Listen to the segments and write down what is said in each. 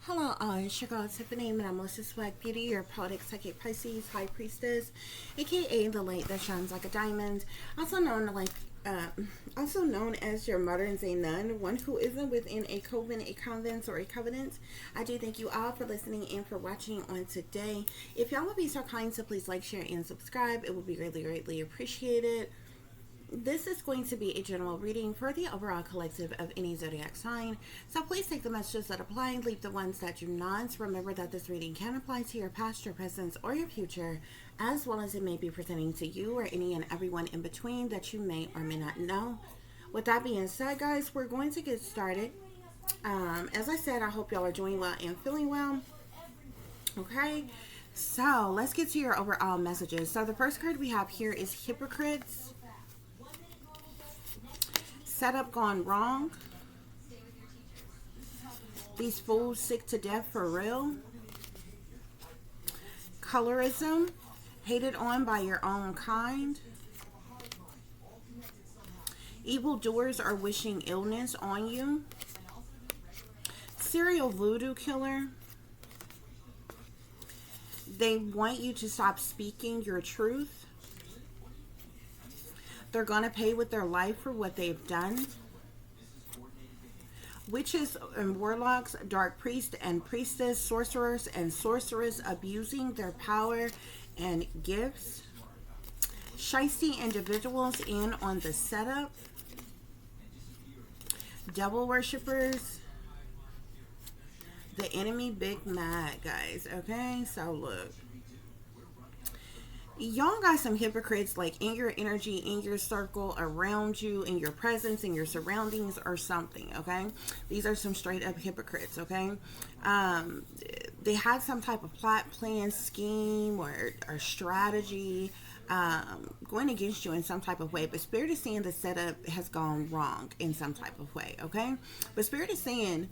Hello, it's your girl Tiffany, and I'm Melissa Swag Beauty, your poetic psychic Pisces, High Priestess, aka the light that shines like a diamond, also known uh, also known as your modern day nun, one who isn't within a coven, a convent, or a covenant. I do thank you all for listening and for watching on today. If y'all would be so kind to please like, share, and subscribe, it would be greatly, greatly appreciated. This is going to be a general reading for the overall collective of any zodiac sign. So please take the messages that apply and leave the ones that do not. Remember that this reading can apply to your past, your present, or your future, as well as it may be presenting to you or any and everyone in between that you may or may not know. With that being said, guys, we're going to get started. As I said, I hope y'all are doing well and feeling well. Okay, so let's get to your overall messages. So the first card we have here is Hypocrites. Setup gone wrong. These fools sick to death for real. Colorism. Hated on by your own kind. Evildoers are wishing illness on you. Serial voodoo killer. They want you to stop speaking your truth. They're going to pay with their life for what they've done. Witches and warlocks, dark priest and priestess, sorcerers and sorceress abusing their power and gifts. Shiesty individuals in on the setup. Devil worshippers. The enemy big mad, guys. Okay, so look. Y'all got some hypocrites like in your energy, in your circle, around you, in your presence, in your surroundings, or something. Okay, these are some straight up hypocrites. Okay, they had some type of plot, plan, scheme, or strategy going against you in some type of way, but Spirit is saying the setup has gone wrong in some type of way. Okay, but Spirit is saying,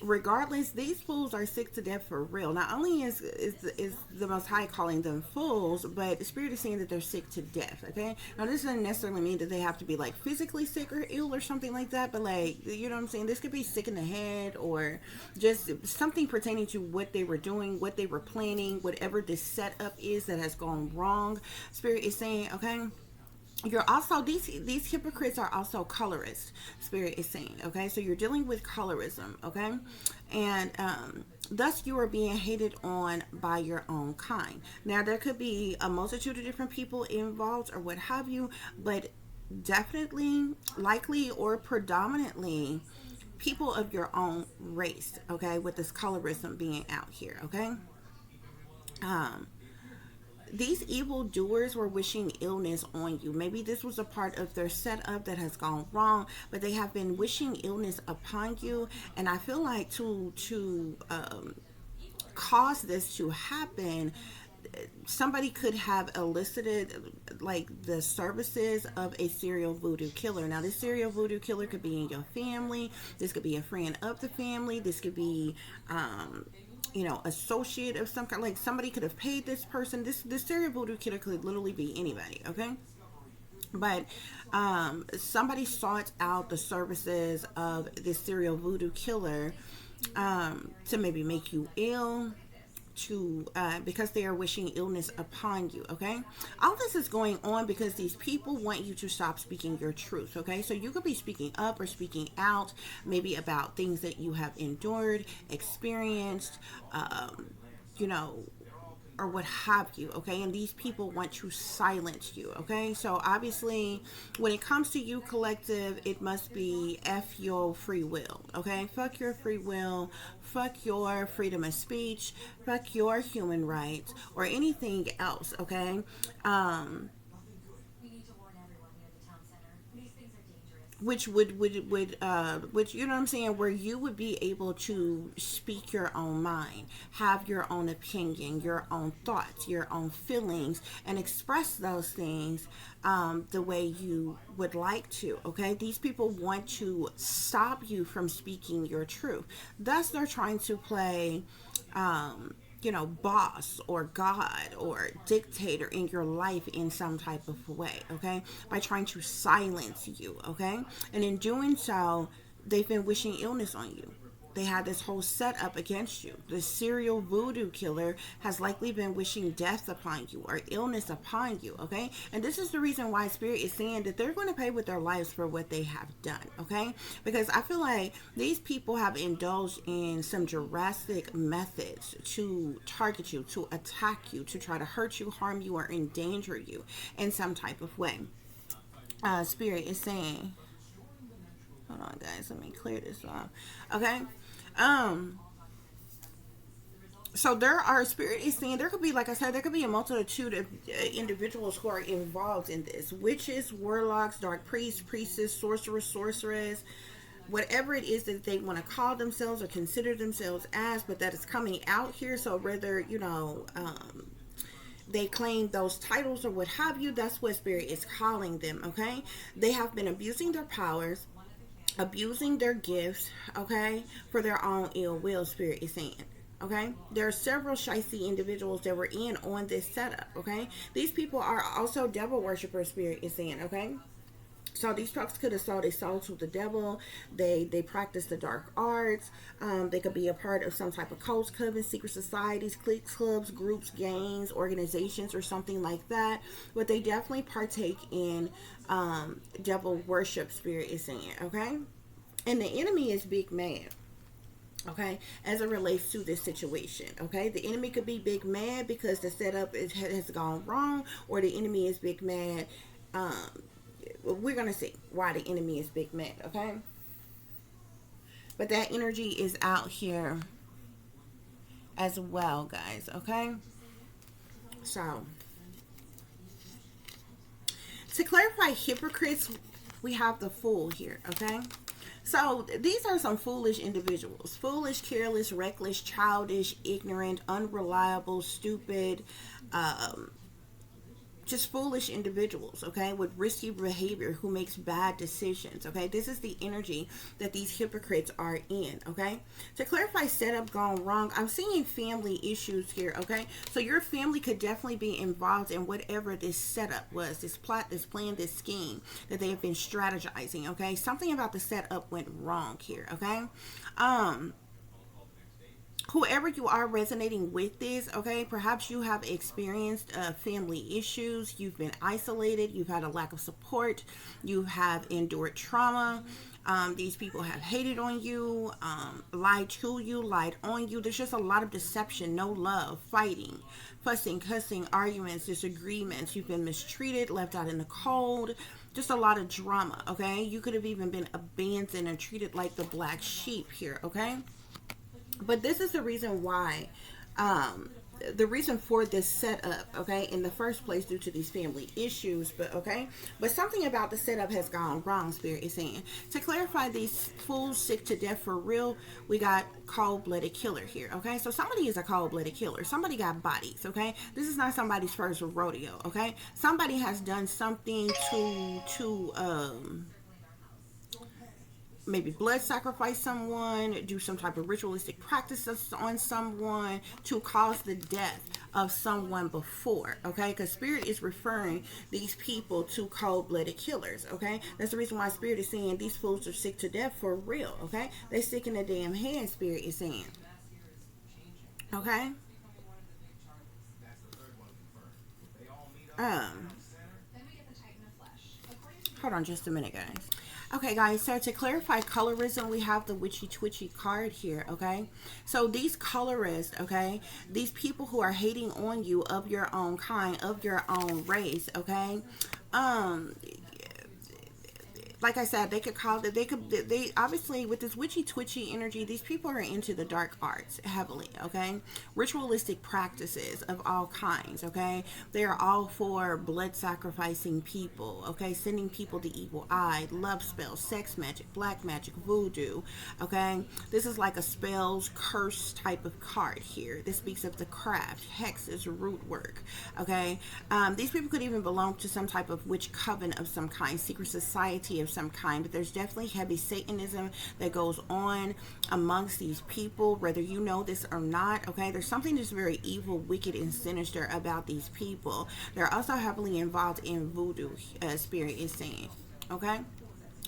regardless, these fools are sick to death for real. Not only is the Most High calling them fools, but the Spirit is saying that they're sick to death. Okay, now this doesn't necessarily mean that they have to be like physically sick or ill or something like that, but like, you know what I'm saying, this could be sick in the head or just something pertaining to what they were doing, what they were planning, whatever this setup is that has gone wrong. Spirit is saying, okay, you're also, these hypocrites are also colorists. Spirit is saying, okay, so you're dealing with colorism. Okay, and thus you are being hated on by your own kind. Now there could be a multitude of different people involved or what have you, but definitely, likely, or predominantly people of your own race. Okay, with this colorism being out here. Okay, these evil doers were wishing illness on you. Maybe this was a part of their setup that has gone wrong, but they have been wishing illness upon you. And I feel like to cause this to happen, somebody could have elicited like the services of a serial voodoo killer. Now this serial voodoo killer could be in your family. This could be a friend of the family. This could be associate of some kind. Like somebody could have paid this person. This serial voodoo killer could literally be anybody. Okay, but somebody sought out the services of this serial voodoo killer to maybe make you ill, to because they are wishing illness upon you. Okay, all this is going on because these people want you to stop speaking your truth. Okay, so you could be speaking up or speaking out, maybe about things that you have endured, experienced, you know, or what have you. Okay, and these people want to silence you. Okay, so obviously when it comes to you, collective, it must be F your free will. Okay, fuck your free will, fuck your freedom of speech, fuck your human rights, or anything else. Okay, which which, you know what I'm saying, where you would be able to speak your own mind, have your own opinion, your own thoughts, your own feelings, and express those things the way you would like to. Okay, these people want to stop you from speaking your truth. Thus they're trying to play boss or God or dictator in your life in some type of way, okay? By trying to silence you, okay? And in doing so, they've been wishing illness on you. They had this whole setup against you. The serial voodoo killer has likely been wishing death upon you or illness upon you, okay? And this is the reason why Spirit is saying that they're going to pay with their lives for what they have done, okay? Because I feel like these people have indulged in some drastic methods to target you, to attack you, to try to hurt you, harm you, or endanger you in some type of way. Spirit is saying, hold on guys, let me clear this off. Okay. So there are, Spirit is saying there could be, like I said, there could be a multitude of individuals who are involved in this. Witches, warlocks, dark priests, priestess, sorcerers, sorceress, whatever it is that they want to call themselves or consider themselves as, but that is coming out here. So whether, they claim those titles or what have you, that's what Spirit is calling them, okay? They have been abusing their powers, abusing their gifts, okay, for their own ill will, Spirit is saying. Okay, there are several shicey individuals that were in on this setup. Okay, these people are also devil worshippers, Spirit is saying. Okay, so these folks could have sold their soul to the devil. They practice the dark arts. They could be a part of some type of cults, covens, secret societies, cliques, clubs, groups, gangs, organizations, or something like that. But they definitely partake in devil worship, Spirit is saying. Okay, and the enemy is big mad. Okay, as it relates to this situation. Okay, the enemy could be big mad because the setup has gone wrong, or the enemy is big mad. We're gonna see why the enemy is big mad. Okay, but that energy is out here as well, guys. Okay, so to clarify hypocrites, we have the Fool here. Okay, so these are some foolish individuals. Foolish, careless, reckless, childish, ignorant, unreliable, stupid, just foolish individuals, okay, with risky behavior who makes bad decisions, okay? This is the energy that these hypocrites are in, okay? To clarify setup gone wrong, I'm seeing family issues here, okay? So your family could definitely be involved in whatever this setup was, this plot, this plan, this scheme that they have been strategizing, okay? Something about the setup went wrong here, okay? Whoever you are resonating with this, okay, perhaps you have experienced family issues, you've been isolated, you've had a lack of support, you have endured trauma, these people have hated on you, lied to you, lied on you. There's just a lot of deception, no love, fighting, fussing, cussing, arguments, disagreements. You've been mistreated, left out in the cold, just a lot of drama, okay? You could have even been abandoned and treated like the black sheep here, okay? But this is the reason why, the reason for this setup, okay, in the first place, due to these family issues, but something about the setup has gone wrong, Spirit is saying. To clarify, these fools sick to death for real, we got cold-blooded killer here, okay? So somebody is a cold-blooded killer. Somebody got bodies, okay? This is not somebody's first rodeo, okay? Somebody has done something to maybe blood sacrifice someone, do some type of ritualistic practices on someone to cause the death of someone before, okay? Because Spirit is referring these people to cold-blooded killers, okay? That's the reason why Spirit is saying these fools are sick to death for real, okay? They sick in the damn hand, Spirit is saying, okay? Hold on just a minute, guys. Okay, guys, so to clarify colorism, we have the witchy twitchy card here, okay? So these colorists, okay, these people who are hating on you of your own kind, of your own race, okay, like I said, they could call it, they obviously, with this witchy twitchy energy, these people are into the dark arts heavily, okay? Ritualistic practices of all kinds, okay? They are all for blood sacrificing people, okay? Sending people the evil eye, love spells, sex magic, black magic, voodoo, okay? This is like a spells, curse type of card here. This speaks of the craft, hexes, root work, okay? These people could even belong to some type of witch coven of some kind, secret society of some kind, but there's definitely heavy Satanism that goes on amongst these people, whether you know this or not, okay? There's something that's very evil, wicked, and sinister about these people. They're also heavily involved in voodoo, Spirit is saying, okay?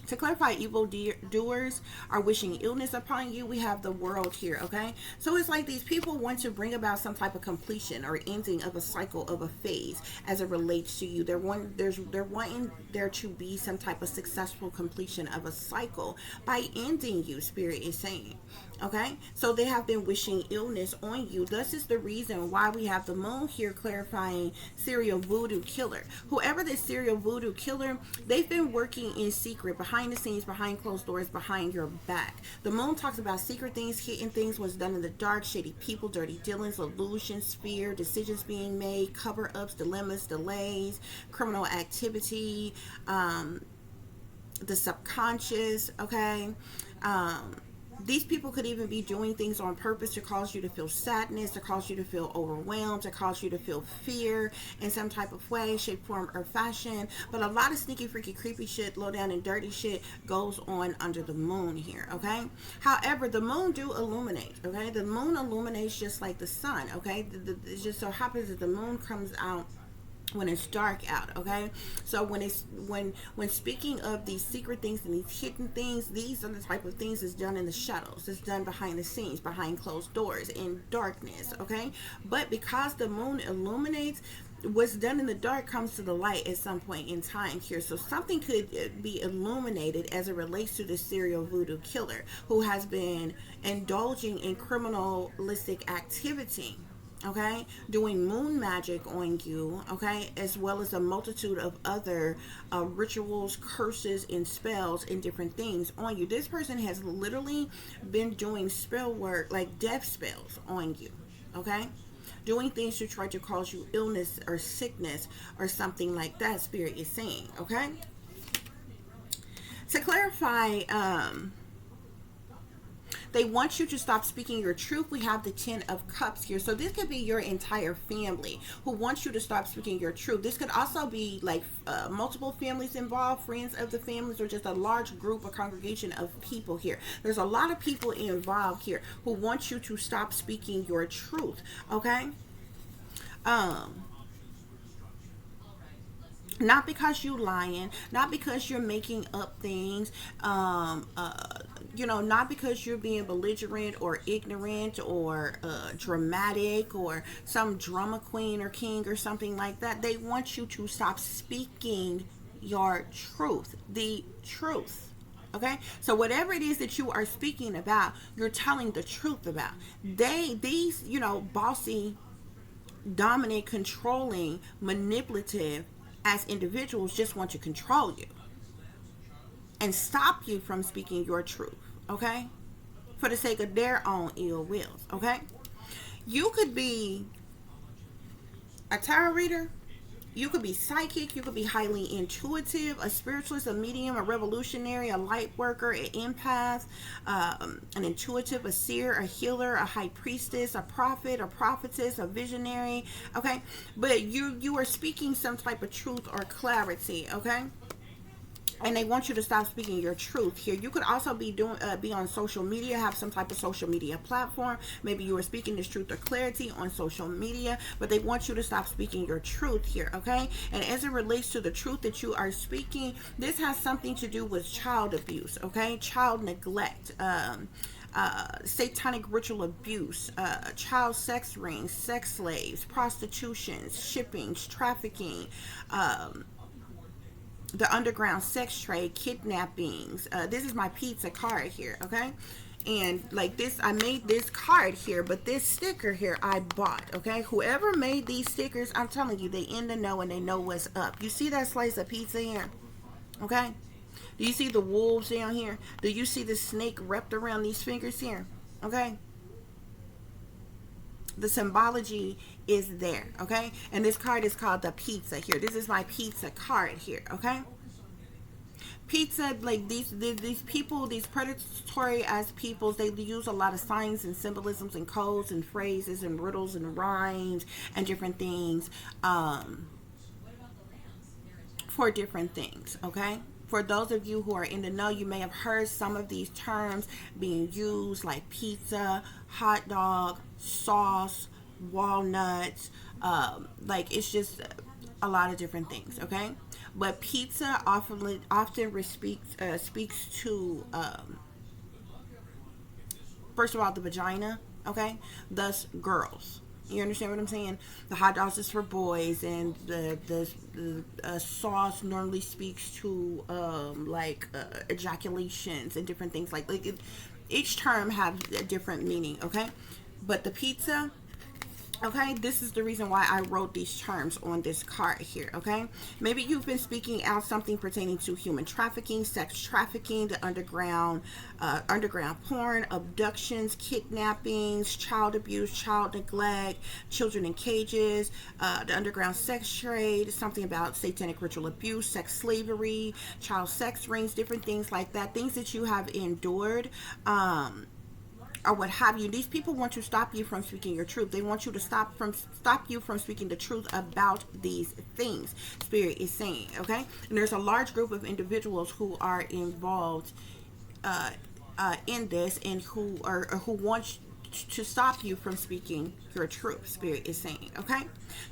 To clarify, evil doers are wishing illness upon you. We have the world here, okay? So it's like these people want to bring about some type of completion or ending of a cycle, of a phase, as it relates to you. They're wanting there to be some type of successful completion of a cycle by ending you, Spirit is saying. Okay, so they have been wishing illness on you. This is the reason why we have the moon here clarifying serial voodoo killer. Whoever this serial voodoo killer, they've been working in secret, behind the scenes, behind closed doors, behind your back. The moon talks about secret things, hidden things, what's done in the dark, shady people, dirty dealings, illusions, fear, decisions being made, cover-ups, dilemmas, delays, criminal activity, the subconscious, okay? These people could even be doing things on purpose to cause you to feel sadness, to cause you to feel overwhelmed, to cause you to feel fear in some type of way, shape, form, or fashion. But a lot of sneaky, freaky, creepy shit, low down and dirty shit goes on under the moon here, okay? However, the moon do illuminate, okay? The moon illuminates just like the sun, okay? It just so happens that the moon comes out when it's dark out, okay? So when speaking of these secret things and these hidden things, these are the type of things that's done in the shadows. It's done behind the scenes, behind closed doors, in darkness, okay? But because the moon illuminates, what's done in the dark comes to the light at some point in time here. So something could be illuminated as it relates to the serial voodoo killer who has been indulging in criminalistic activity, okay, doing moon magic on you, okay, as well as a multitude of other rituals, curses, and spells and different things on you. This person has literally been doing spell work, like death spells on you, okay, doing things to try to cause you illness or sickness or something like that, Spirit is saying, okay? To clarify, they want you to stop speaking your truth. We have the 10 of Cups here. So this could be your entire family who wants you to stop speaking your truth. This could also be like multiple families involved, friends of the families, or just a large group or congregation of people here. There's a lot of people involved here who want you to stop speaking your truth, okay? Not because you lying, not because you're making up things, not because you're being belligerent or ignorant or dramatic or some drama queen or king or something like that. They want you to stop speaking your truth, the truth. Okay, so whatever it is that you are speaking about, you're telling the truth about. These, bossy, dominant, controlling, manipulative as individuals just want to control you and stop you from speaking your truth, okay? For the sake of their own ill wills, okay? You could be a tarot reader, you could be psychic, you could be highly intuitive, a spiritualist, a medium, a revolutionary, a light worker, an empath, an intuitive, a seer, a healer, a high priestess, a prophet, a prophetess, a visionary, okay? But you are speaking some type of truth or clarity, okay? And they want you to stop speaking your truth here. You could also be be on social media, have some type of social media platform. Maybe you are speaking this truth or clarity on social media, but they want you to stop speaking your truth here, okay? And as it relates to the truth that you are speaking, this has something to do with child abuse, okay? Child neglect, satanic ritual abuse, child sex rings, sex slaves, prostitution, shipping, trafficking, the underground sex trade, kidnappings. This is my pizza card here, okay? And like this, I made this card here, but this sticker here I bought, okay? Whoever made these stickers, I'm telling you, they in the know and they know what's up. You see that slice of pizza here, okay? Do you see the wolves down here? Do you see the snake wrapped around these fingers here, okay? The symbology is there, okay? And this card is called the pizza here. This is my pizza card here, okay? Pizza, like these people, these predatory as peoples, they use a lot of signs and symbolisms and codes and phrases and riddles and rhymes and different things for different things, okay? For those of you who are in the know, you may have heard some of these terms being used, like pizza, hot dog, sauce, walnuts, like it's just a lot of different things, okay? But pizza often speaks to first of all the vagina, okay, thus girls. You understand what I'm saying? The hot dogs is for boys, and the sauce normally speaks to ejaculations and different things each term has a different meaning, okay? But the pizza, okay, this is the reason why I wrote these terms on this card here, okay? Maybe you've been speaking out something pertaining to human trafficking, sex trafficking, the underground porn, abductions, kidnappings, child abuse, child neglect, children in cages, the underground sex trade, something about satanic ritual abuse, sex slavery, child sex rings, different things like that, things that you have endured, or what have you. These people want to stop you from speaking your truth. They want you to stop you from speaking the truth about these things. Spirit is saying, okay? And there's a large group of individuals who are involved in this, and who want to stop you from speaking your truth. Spirit is saying, okay?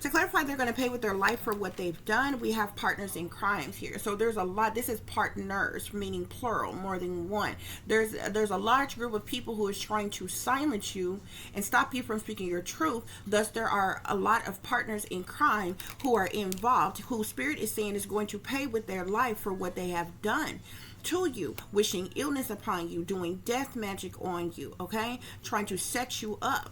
To clarify, they're going to pay with their life for what they've done. We have partners in crimes here. So there's a lot. This is partners, meaning plural, more than one. There's a large group of people who is trying to silence you and stop you from speaking your truth. Thus, there are a lot of partners in crime who are involved, who Spirit is saying is going to pay with their life for what they have done to you, wishing illness upon you, doing death magic on you, okay? Trying to set you up,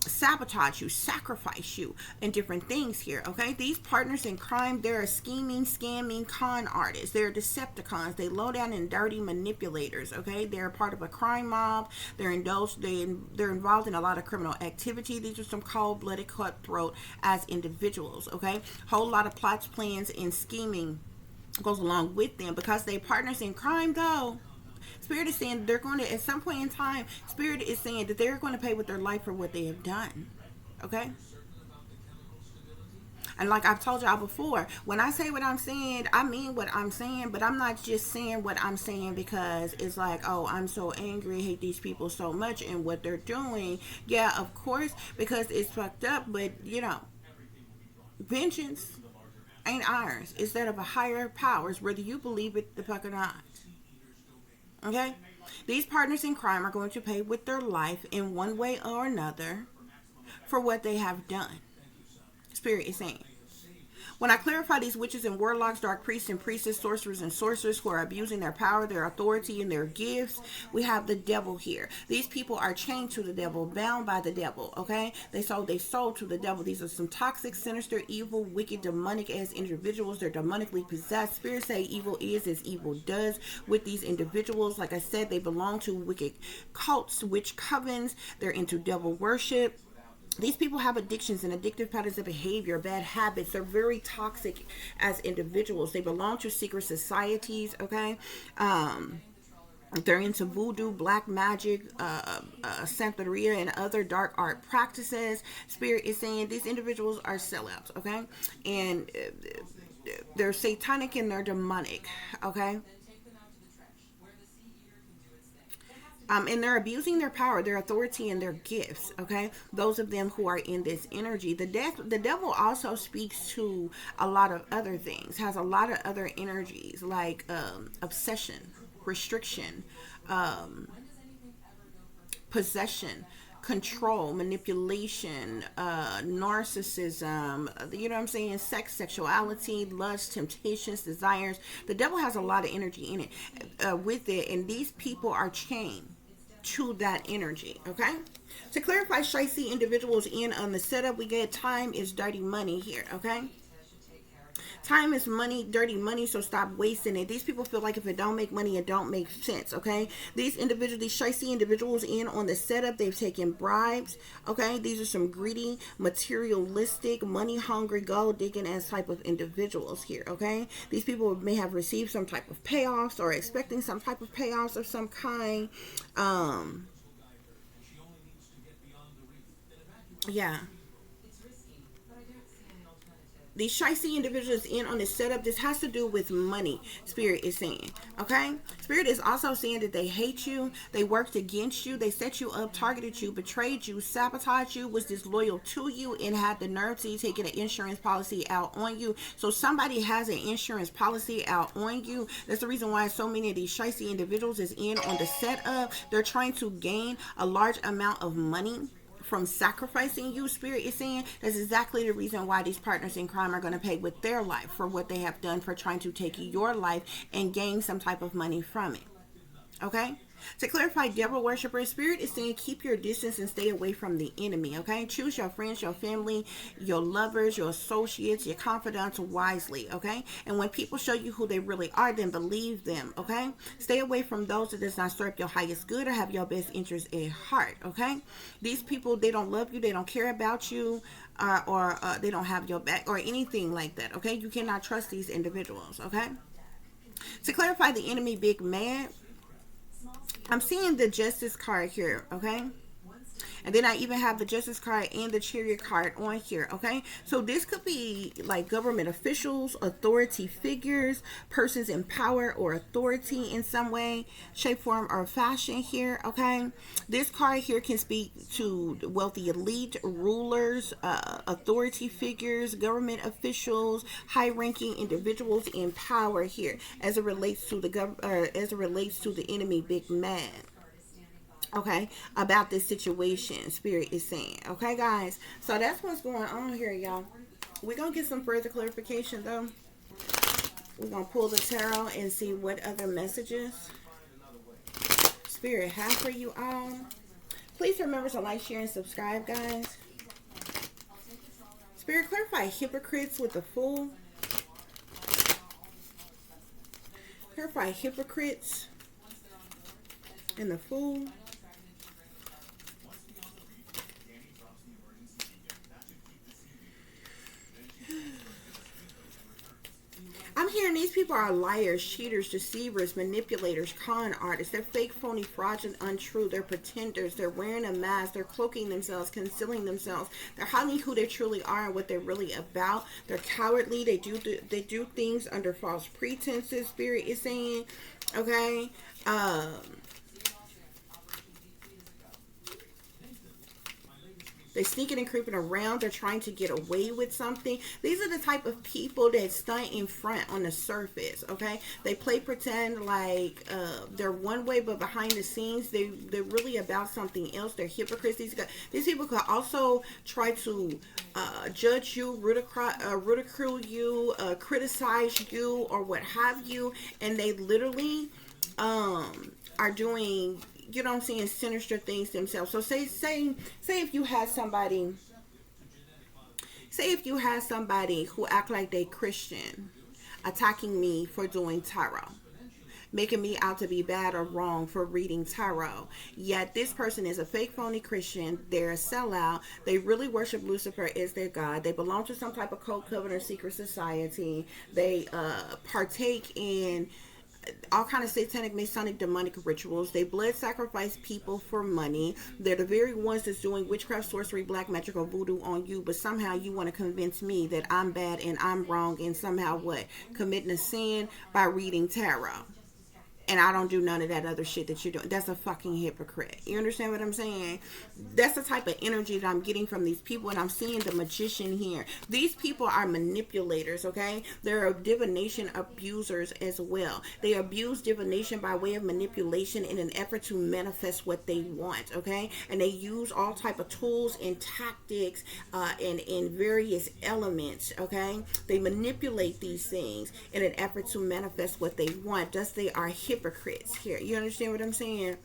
sabotage you, sacrifice you, and different things here, okay? These partners in crime, they're scheming, scamming con artists. They're Decepticons. They low down and dirty manipulators, okay? They're part of a crime mob. They're involved in a lot of criminal activity. These are some cold-blooded cutthroat as individuals, okay? Whole lot of plots, plans, and scheming goes along with them because they partners in crime. Though Spirit is saying they're going to, at some point in time, Spirit is saying that they're going to pay with their life for what they have done, okay? And like I've told y'all before, when I say what I'm saying, I mean what I'm saying, but I'm not just saying what I'm saying because it's like, oh, I'm so angry, hate these people so much and what they're doing. Yeah, of course, because it's fucked up, but vengeance ain't ours. It's that of a higher powers, whether you believe it the fuck or not. Okay? These partners in crime are going to pay with their life in one way or another for what they have done. Spirit is saying. When I clarify these witches and warlocks, dark priests and priestesses, sorcerers and sorcerers who are abusing their power, their authority, and their gifts, we have the devil here. These people are chained to the devil, bound by the devil, okay? They sold their soul to the devil. These are some toxic, sinister, evil, wicked, demonic-ass individuals. They're demonically possessed. Spirit say evil is as evil does with these individuals. Like I said, they belong to wicked cults, witch covens. They're into devil worship. These people have addictions and addictive patterns of behavior, bad habits. They're very toxic as individuals. They belong to secret societies, okay? They're into voodoo, black magic, Santeria, and other dark art practices. Spirit is saying these individuals are sellouts, okay? And they're satanic and they're demonic, okay? And they're abusing their power, their authority, and their gifts, okay? Those of them who are in this energy. The devil also speaks to a lot of other things, has a lot of other energies, like obsession, restriction, possession, control, manipulation, narcissism, you know what I'm saying, sex, sexuality, lust, temptations, desires. The devil has a lot of energy in it, with it, and these people are chained to that energy, okay? To clarify, should I see individuals in on the setup? We get time is dirty money here, okay? Time is money, dirty money, so stop wasting it. These people feel like if it don't make money, it don't make sense, okay? These individuals, these shicey individuals in on the setup, they've taken bribes, okay? These are some greedy, materialistic, money-hungry, gold-digging ass type of individuals here, okay? These people may have received some type of payoffs or expecting some type of payoffs of some kind. Yeah. these shicey individuals in on this setup. This has to do with money, Spirit is saying. Okay? Spirit is also saying that they hate you. They worked against you. They set you up, targeted you, betrayed you, sabotaged you, was disloyal to you, and had the nerve to take an insurance policy out on you. So somebody has an insurance policy out on you. That's the reason why so many of these shicey individuals is in on the setup. They're trying to gain a large amount of money from sacrificing you. Spirit is saying that's exactly the reason why these partners in crime are going to pay with their life for what they have done for trying to take your life and gain some type of money from it. Okay? To clarify, devil worshiper, Spirit is saying keep your distance and stay away from the enemy. Okay? Choose your friends, your family, your lovers, your associates, your confidants wisely. Okay? And when people show you who they really are, then believe them. Okay? Stay away from those that does not serve your highest good or have your best interest at heart. Okay? These people, they don't love you, they don't care about you, or they don't have your back or anything like that. Okay? You cannot trust these individuals. Okay? To clarify, the enemy big mad, I'm seeing the Justice card here, okay? And then I even have the Justice card and the Chariot card on here, okay? So this could be like government officials, authority figures, persons in power or authority in some way, shape, form, or fashion here, okay? This card here can speak to wealthy elite, rulers, authority figures, government officials, high-ranking individuals in power here, as it relates to the enemy big man. Okay, about this situation, Spirit is saying. Okay, guys, so that's what's going on here, y'all. We're gonna get some further clarification though. We're gonna pull the tarot and see what other messages Spirit has for you all. Please remember to like, share, and subscribe, guys. Spirit, clarify hypocrites with the Fool. Clarify hypocrites and the Fool. I'm hearing these people are liars, cheaters, deceivers, manipulators, con artists. They're fake, phony, fraudulent, untrue. They're pretenders. They're wearing a mask. They're cloaking themselves, concealing themselves. They're hiding who they truly are and what they're really about. They're cowardly. They do things under false pretenses, Spirit is saying. Okay? They're sneaking and creeping around. They're trying to get away with something. These are the type of people that stunt in front on the surface, okay? They play pretend like they're one way, but behind the scenes, they're really about something else. They're hypocrites. These people could also try to judge you, ridicule you, criticize you, or what have you. And they literally are doing, you know what I'm saying, sinister things themselves. So say if you had somebody who act like they Christian attacking me for doing tarot, making me out to be bad or wrong for reading tarot, yet this person is a fake, phony Christian. They're a sellout. They really worship Lucifer as their god. They belong to some type of cult, covenant, or secret society. They partake in all kind of satanic, masonic, demonic rituals. They blood sacrifice people for money. They're the very ones that's doing witchcraft, sorcery, black magic, or voodoo on you, but somehow you want to convince me that I'm bad and I'm wrong, and somehow what? Committing a sin by reading tarot. And I don't do none of that other shit that you're doing. That's a fucking hypocrite. You understand what I'm saying? That's the type of energy that I'm getting from these people. And I'm seeing the magician here. These people are manipulators, okay? They're divination abusers as well. They abuse divination by way of manipulation in an effort to manifest what they want, okay? And they use all type of tools and tactics and various elements, okay? They manipulate these things in an effort to manifest what they want. Thus, they are hypocrites here. You understand what I'm saying?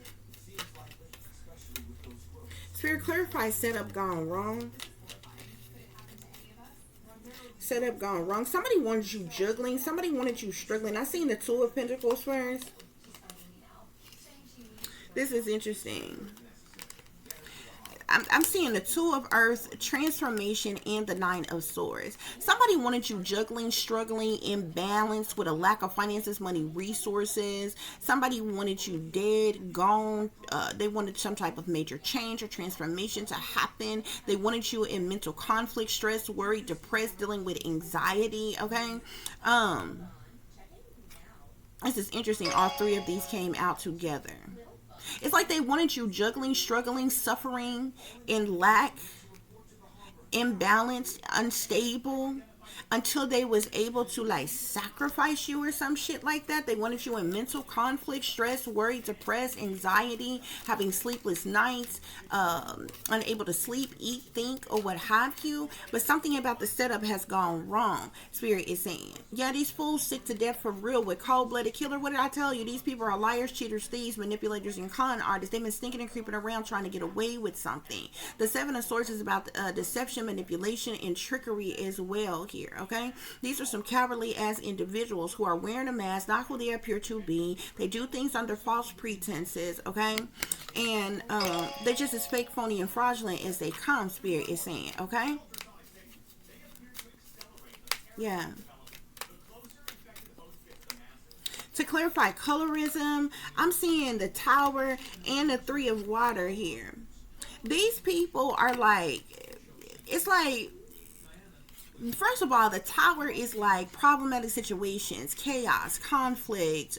Spirit, clarify setup gone wrong. Setup gone wrong. Somebody wanted you juggling. Somebody wanted you struggling. I seen the Two of Pentacles first. This is interesting. I'm seeing the Two of Earth, transformation, and the Nine of Swords. Somebody wanted you juggling, struggling, imbalanced with a lack of finances, money, resources. Somebody wanted you dead, gone. They wanted some type of major change or transformation to happen. They wanted you in mental conflict, stress, worry, depressed, dealing with anxiety. Okay. This is interesting. All three of these came out together. It's like they wanted you juggling, struggling, suffering, in lack, imbalanced, unstable, until they was able to like sacrifice you or some shit like that. They wanted you in mental conflict, stress, worry, depressed, anxiety, having sleepless nights, unable to sleep, eat, think, or what have you. But something about the setup has gone wrong. Spirit is saying, yeah, these fools sick to death for real with cold-blooded killer. What did I tell you? These people are liars, cheaters, thieves, manipulators, and con artists. They've been sneaking and creeping around trying to get away with something. The Seven of Swords is about deception, manipulation, and trickery as well here. Okay, these are some cowardly ass individuals who are wearing a mask, not who they appear to be. They do things under false pretenses. Okay, and they're just as fake, phony, and fraudulent as they come. Spirit is saying. Okay, yeah. To clarify colorism, I'm seeing the Tower and the Three of Water here. These people are like, it's like, first of all, the Tower is like problematic situations, chaos, conflict,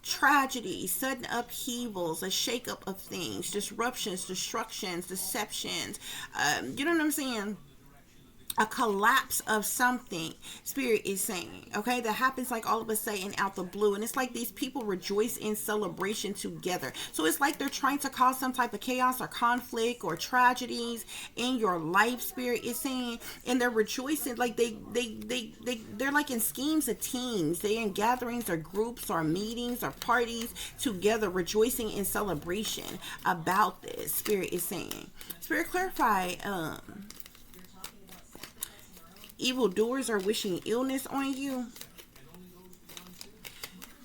tragedy, sudden upheavals, a shakeup of things, disruptions, destructions, deceptions. You know what I'm saying? A collapse of something. Spirit is saying, okay, that happens like all of a sudden out the blue, and it's like these people rejoice in celebration together. So it's like they're trying to cause some type of chaos or conflict or tragedies in your life. Spirit is saying, and they're rejoicing like they're like in schemes of teams. They're in gatherings or groups or meetings or parties together, rejoicing in celebration about this. Spirit is saying, Spirit, clarify evildoers are wishing illness on you.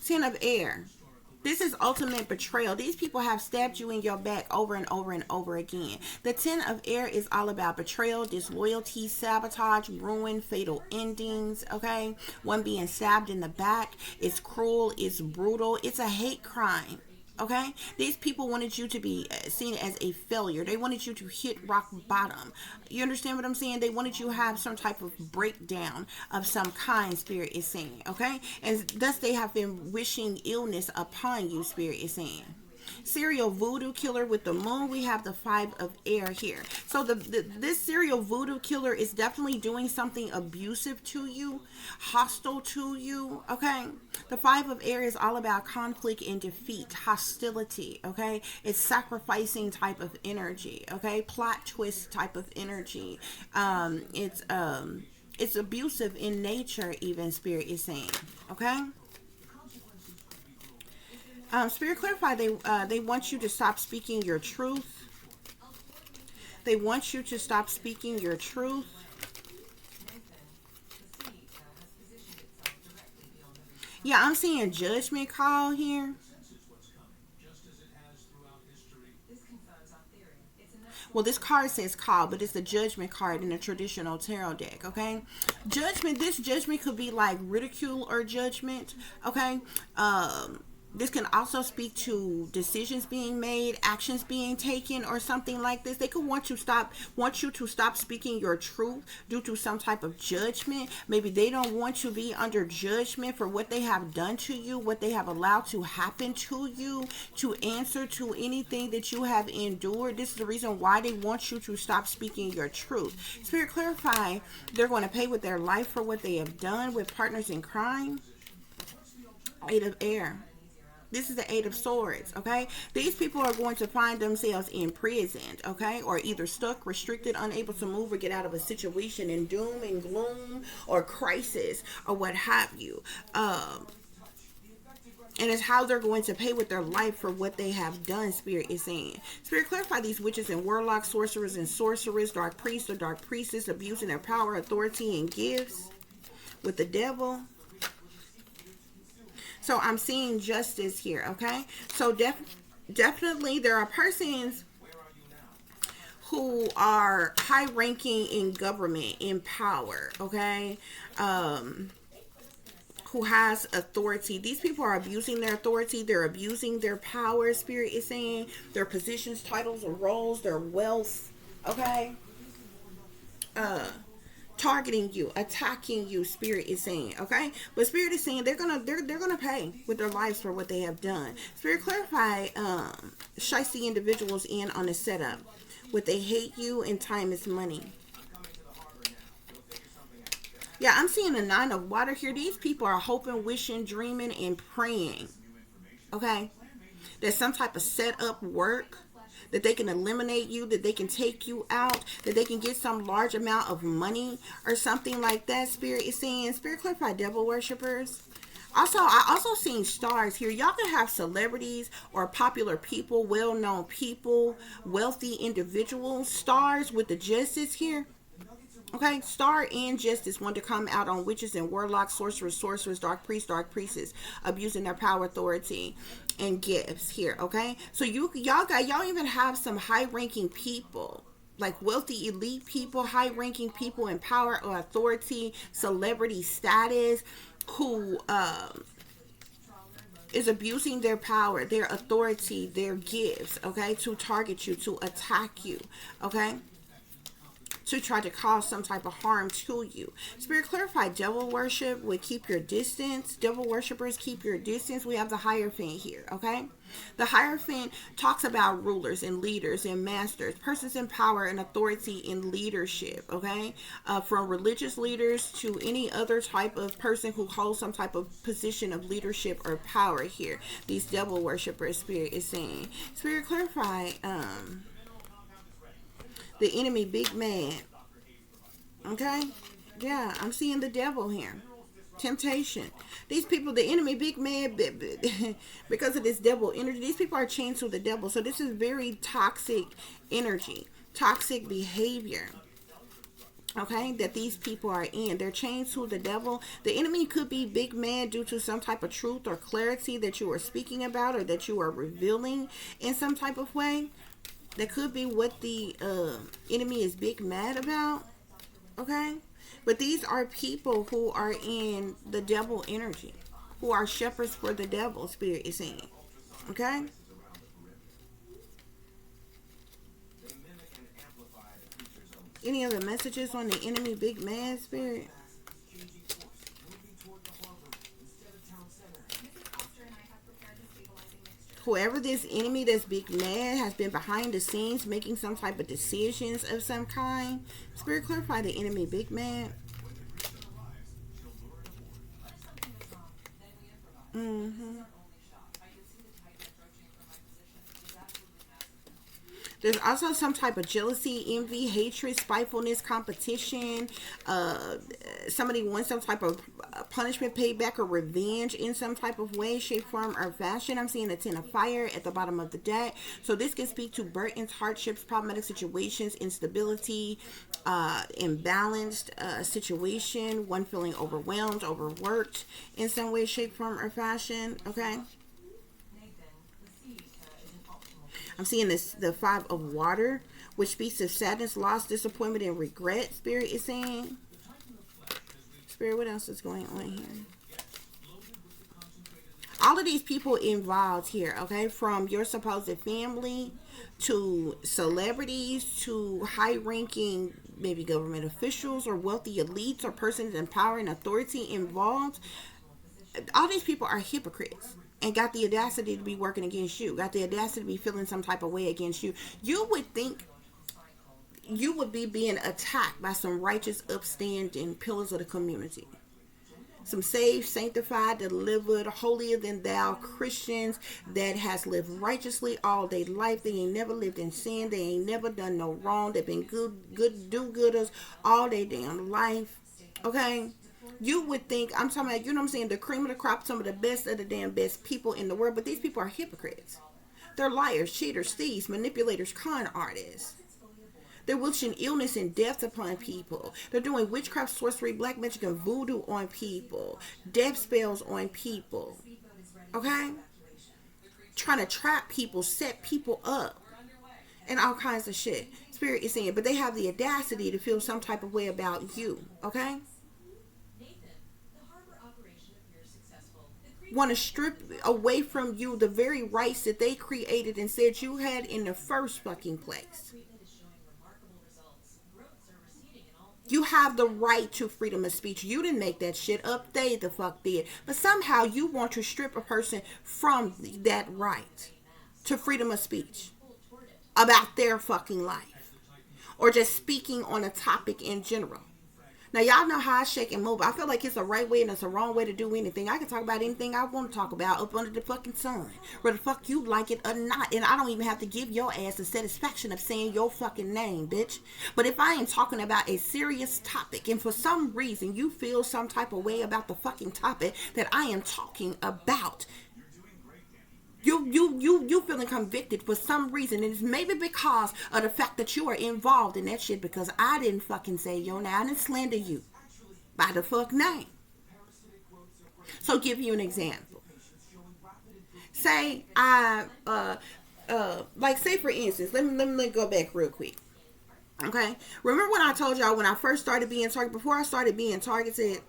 Ten of Air. This is ultimate betrayal. These people have stabbed you in your back over and over and over again. The Ten of Air is all about betrayal, disloyalty, sabotage, ruin, fatal endings. Okay, one being stabbed in the back. It's cruel. It's brutal. It's a hate crime. Okay, these people wanted you to be seen as a failure. They wanted you to hit rock bottom. You understand what I'm saying? They wanted you to have some type of breakdown of some kind. Spirit is saying, okay, and thus they have been wishing illness upon you. Spirit is saying. Serial voodoo killer with the moon. We have the Five of Air here. So this serial voodoo killer is definitely doing something abusive to you, hostile to you. Okay, the Five of Air is all about conflict and defeat, hostility. Okay, it's sacrificing type of energy. Okay, plot twist type of energy. It's abusive in nature. Even Spirit is saying. Okay. Spirit, clarify, they want you to stop speaking your truth. They want you to stop speaking your truth. Yeah, I'm seeing judgment call here. Well, this card says call, but it's the judgment card in a traditional tarot deck. Okay, judgment. This judgment could be like ridicule or judgment. Okay, this can also speak to decisions being made, actions being taken, or something like this. They could want you to stop speaking your truth due to some type of judgment. Maybe they don't want you to be under judgment for what they have done to you, what they have allowed to happen to you, to answer to anything that you have endured. This is the reason why they want you to stop speaking your truth. Spirit, clarify, they're going to pay with their life for what they have done with partners in crime. Eight of Air. This is the Eight of Swords, okay? These people are going to find themselves imprisoned, okay? Or either stuck, restricted, unable to move or get out of a situation in doom and gloom or crisis or what have you. And it's how they're going to pay with their life for what they have done, Spirit is saying. Spirit, clarify these witches and warlocks, sorcerers and sorcerers, dark priests or dark priestess abusing their power, authority, and gifts with the devil. So I'm seeing justice here, okay? So definitely there are persons who are high ranking in government, in power, okay? Who has authority. These people are abusing their authority. They're abusing their power, Spirit is saying. Their positions, titles, or roles, their wealth, okay? Targeting you, attacking you, Spirit is saying, okay? But Spirit is saying they're gonna pay with their lives for what they have done. Spirit, clarify shiesty individuals in on the setup. Would they hate you, and time is money? Yeah, I'm seeing a 9 of water here. These people are hoping, wishing, dreaming, and praying, okay? There's some type of setup work that they can eliminate you, that they can take you out, that they can get some large amount of money or something like that. Spirit is saying, Spirit, clarify devil worshippers. Also, I also seen stars here. Y'all can have celebrities or popular people, well-known people, wealthy individuals, stars with the justice here. Okay, star and justice want to come out on witches and warlocks, sorcerers, dark priests, dark priestesses, abusing their power, authority, and gifts here. Okay, so y'all even have some high-ranking people, like wealthy elite people, high-ranking people in power or authority, celebrity status, who is abusing their power, their authority, their gifts. Okay, to target you, to attack you. Okay, to try to cause some type of harm to you. Spirit, clarify devil worship would keep your distance. Devil worshippers, keep your distance. We have the Hierophant here, okay? The Hierophant talks about rulers and leaders and masters, persons in power and authority in leadership, okay? From religious leaders to any other type of person who holds some type of position of leadership or power here. These devil worshippers, Spirit is saying. Spirit, clarify the enemy, big man. Okay? Yeah, I'm seeing the devil here. Temptation. These people, the enemy, big man, because of this devil energy, these people are chained to the devil. So this is very toxic energy, toxic behavior. Okay, that these people are in. They're chained to the devil. The enemy could be big man due to some type of truth or clarity that you are speaking about or that you are revealing in some type of way. That could be what the enemy is big mad about. Okay? But these are people who are in the devil energy. Who are shepherds for the devil, Spirit is saying. Okay? Any other messages on the enemy big mad, Spirit? Whoever this enemy that's big mad has been behind the scenes making some type of decisions of some kind. Spirit, clarify the enemy big mad. There's also some type of jealousy, envy, hatred, spitefulness, competition. Somebody wants some type of punishment, payback, or revenge in some type of way, shape, form, or fashion. I'm seeing a 10 of fire at the bottom of the deck. So this can speak to burdens, hardships, problematic situations, instability, imbalanced situation, one feeling overwhelmed, overworked in some way, shape, form, or fashion. Okay. I'm seeing this, the 5 of water, which speaks of sadness, loss, disappointment, and regret, Spirit is saying. Spirit, what else is going on here? All of these people involved here, okay, from your supposed family to celebrities to high-ranking, maybe government officials or wealthy elites or persons in power and authority involved. All these people are hypocrites. And got the audacity to be working against you. Got the audacity to be feeling some type of way against you. You would think you would be being attacked by some righteous, upstanding pillars of the community. Some saved, sanctified, delivered, holier than thou Christians that has lived righteously all their life. They ain't never lived in sin. They ain't never done no wrong. They've been good do-gooders all their damn life. Okay? You would think, I'm talking about, you know what I'm saying, the cream of the crop, some of the best of the damn best people in the world, but these people are hypocrites. They're liars, cheaters, thieves, manipulators, con artists. They're wishing illness and death upon people. They're doing witchcraft, sorcery, black magic, and voodoo on people. Death spells on people. Okay? Trying to trap people, set people up, and all kinds of shit. Spirit is saying, but they have the audacity to feel some type of way about you, okay? Want to strip away from you the very rights that they created and said you had in the first fucking place. You have the right to freedom of speech. You didn't make that shit up. They the fuck did. But somehow you want to strip a person from that right to freedom of speech about their fucking life. Or just speaking on a topic in general. Now, y'all know how I shake and move. I feel like it's a right way and it's a wrong way to do anything. I can talk about anything I want to talk about up under the fucking sun. Whether the fuck you like it or not. And I don't even have to give your ass the satisfaction of saying your fucking name, bitch. But if I am talking about a serious topic and for some reason you feel some type of way about the fucking topic that I am talking about, you feeling convicted for some reason, and it's maybe because of the fact that you are involved in that shit, because I didn't fucking say your name. I didn't slander you by the fuck name. So give you an example. Say like say for instance, let me go back real quick. Okay, remember when I told y'all when I first started being targeted, before I started being targeted,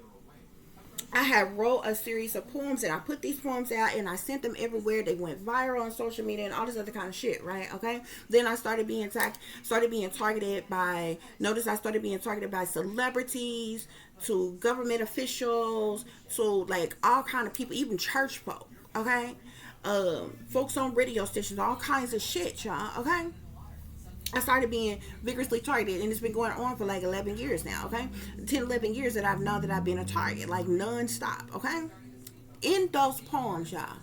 I had wrote a series of poems and I put these poems out and I sent them everywhere. They went viral on social media and all this other kind of shit, right? Okay. Then I started being targeted by, notice I started being targeted by celebrities, to government officials, to like all kind of people, even church folk, okay? Folks on radio stations, all kinds of shit, y'all, okay? I started being vigorously targeted, and it's been going on for like 11 years now, okay? 10, 11 years that I've known that I've been a target, like non-stop, okay? In those poems, y'all,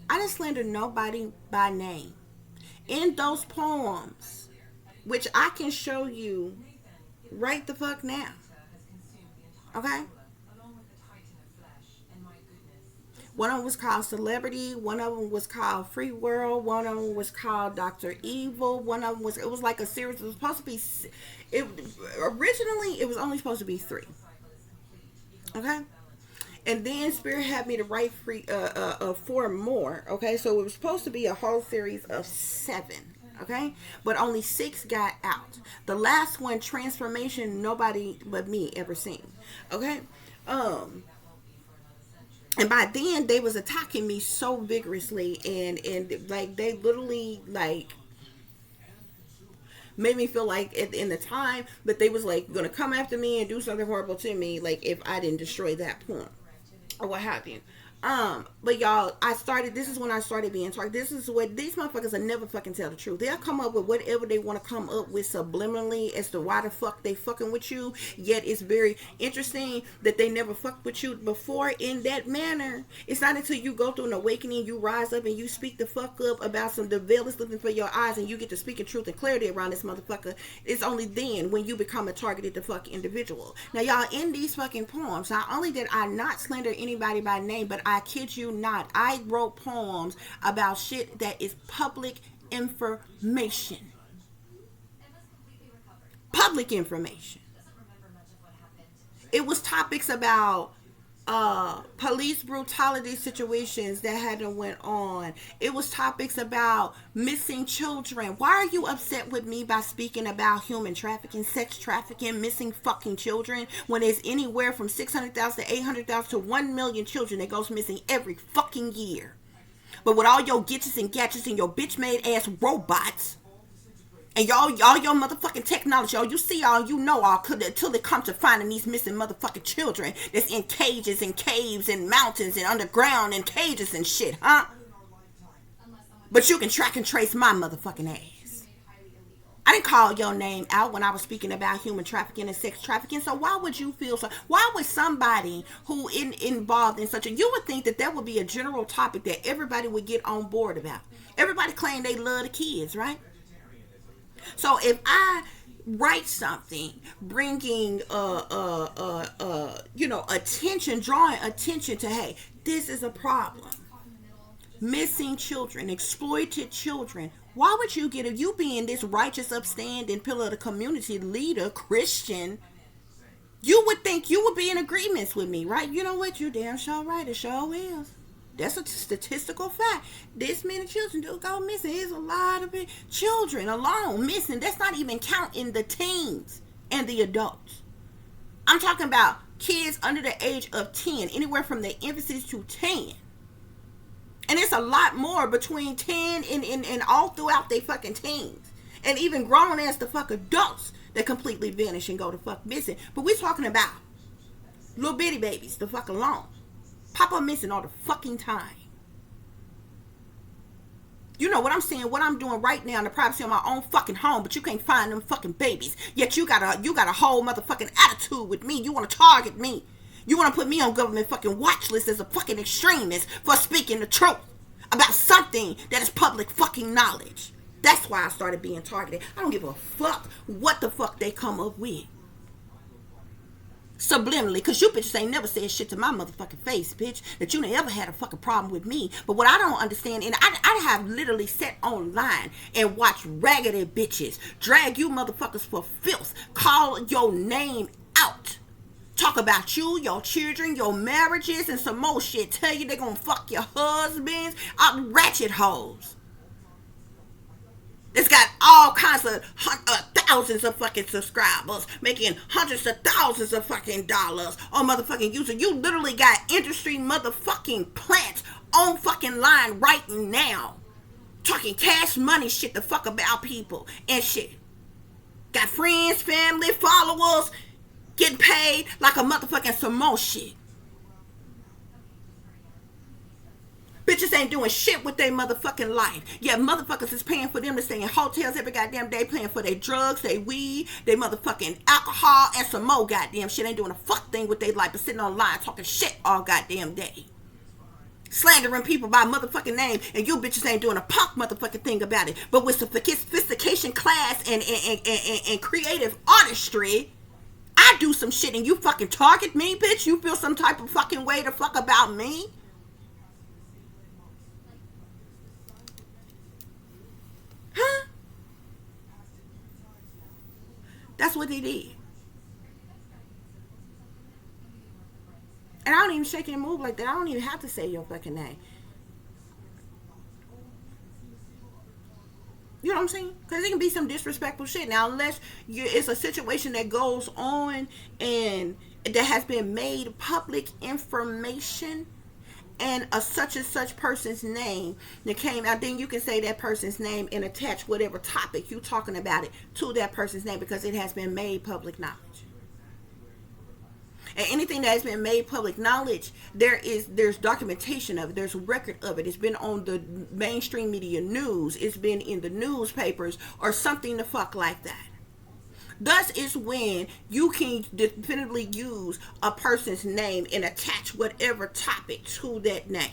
I didn't slander nobody by name. In those poems, which I can show you right the fuck now, okay? One of them was called Celebrity. One of them was called Free World. One of them was called Dr. Evil. One of them was, it was like a series. It was supposed to be, originally it was only supposed to be 3. Okay? And then Spirit had me to write 4 more. Okay? So it was supposed to be a whole series of 7. Okay? But only 6 got out. The last one, Transformation, nobody but me ever seen. Okay? And by then they was attacking me so vigorously and like they literally like made me feel like in the time that they was like gonna come after me and do something horrible to me, like if I didn't destroy that point or what have you. But y'all, this is when I started being targeted. This is what these motherfuckers will never fucking tell the truth. They'll come up with whatever they want to come up with subliminally as to why the fuck they fucking with you. Yet it's very interesting that they never fucked with you before in that manner. It's not until you go through an awakening, you rise up and you speak the fuck up about the veil is lifting for your eyes and you get to speak in truth and clarity around this motherfucker. It's only then when you become a targeted the fuck individual. Now y'all, in these fucking poems, not only did I not slander anybody by name, but I kid you not, I wrote poems about shit that is public information. Public information. It was topics about police brutality situations that hadn't went on. It was topics about missing children. Why are you upset with me by speaking about human trafficking, sex trafficking, missing fucking children, when there's anywhere from 600,000 to 800,000 to 1 million children that goes missing every fucking year? But with all your gadgets and gadgets and your bitch made ass robots and y'all your motherfucking technology, all you see, all you know, all until it comes to finding these missing motherfucking children that's in cages and caves and mountains and underground and cages and shit, huh? But you can track and trace my motherfucking ass. I didn't call your name out when I was speaking about human trafficking and sex trafficking. So why would you feel so? Why would somebody who involved in such a, you would think that there would be a general topic that everybody would get on board about. Everybody claim they love the kids, right? So if I write something bringing attention, drawing attention to, hey, this is a problem, missing children, exploited children, why would you get, if you being this righteous upstanding pillar of the community leader, Christian, you would think you would be in agreements with me, right? You know what, you damn sure right, it sure is. That's a statistical fact. This many children do go missing. There's a lot of children alone missing. That's not even counting the teens and the adults. I'm talking about kids under the age of 10, anywhere from their infancy to 10. And it's a lot more between 10 and all throughout their fucking teens. And even grown as the fuck adults that completely vanish and go to fuck missing. But we're talking about little bitty babies, the fuck alone. Pop up missing all the fucking time. You know what I'm saying? What I'm doing right now in the privacy of my own fucking home, but you can't find them fucking babies. Yet you got a whole motherfucking attitude with me. You want to target me. You want to put me on government fucking watch list as a fucking extremist for speaking the truth about something that is public fucking knowledge. That's why I started being targeted. I don't give a fuck what the fuck they come up with. Subliminally, because you bitches ain't never said shit to my motherfucking face, bitch, that you never had a fucking problem with me. But what I don't understand, and I have literally sat online and watched raggedy bitches drag you motherfuckers for filth, call your name out, talk about you, your children, your marriages, and some more shit, tell you they gonna fuck your husbands, ratchet hoes. It's got all kinds of thousands of fucking subscribers, making hundreds of thousands of fucking dollars on motherfucking YouTube. You literally got industry motherfucking plants on fucking line right now, talking cash money shit the fuck about people and shit. Got friends, family, followers, getting paid like a motherfucking some more shit. Bitches ain't doing shit with their motherfucking life. Yeah, motherfuckers is paying for them to stay in hotels every goddamn day, paying for their drugs, their weed, their motherfucking alcohol, and some more goddamn shit. Ain't doing a fuck thing with their life, but sitting online talking shit all goddamn day. Slandering people by motherfucking name, and you bitches ain't doing a punk motherfucking thing about it. But with sophistication, class, and creative artistry, I do some shit and you fucking target me, bitch. You feel some type of fucking way to fuck about me? Huh? That's what they did. And I don't even shake and move like that. I don't even have to say your fucking name. You know what I'm saying? Because it can be some disrespectful shit. Now, unless it's a situation that goes on and that has been made public information, and a such and such person's name that came out, then you can say that person's name and attach whatever topic you're talking about it to that person's name, because it has been made public knowledge. And anything that has been made public knowledge, there's documentation of it, there's record of it. It's been on the mainstream media news, it's been in the newspapers, or something the fuck like that. Thus is when you can definitively use a person's name and attach whatever topic to that name.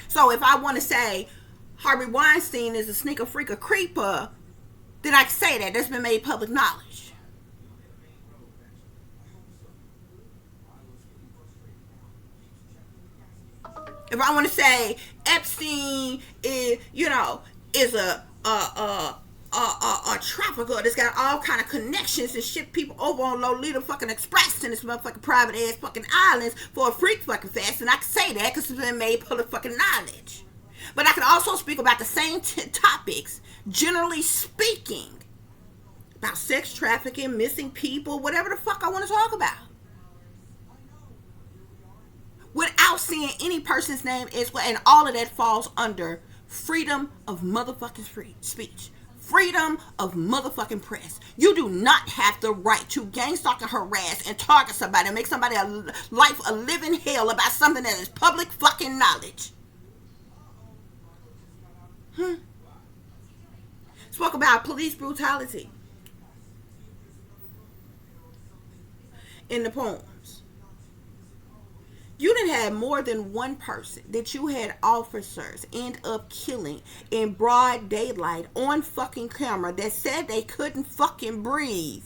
So if I want to say Harvey Weinstein is a sneaker freaker creeper, then I can say that. That's been made public knowledge. If I want to say Epstein is, is a trafficker that's got all kind of connections and shit people over on Lolita fucking Express in this motherfucking private ass fucking islands for a freak fucking fest, and I can say that because it's been made public fucking knowledge. But I can also speak about the same topics, generally speaking, about sex trafficking, missing people, whatever the fuck I want to talk about, without seeing any person's name as well. And all of that falls under freedom of motherfucking free speech. Freedom of motherfucking press. You do not have the right to gang stalk and harass and target somebody and make somebody life a living hell about something that is public fucking knowledge. Spoke about police brutality in the poems. You didn't have more than one person that you had officers end up killing in broad daylight on fucking camera that said they couldn't fucking breathe.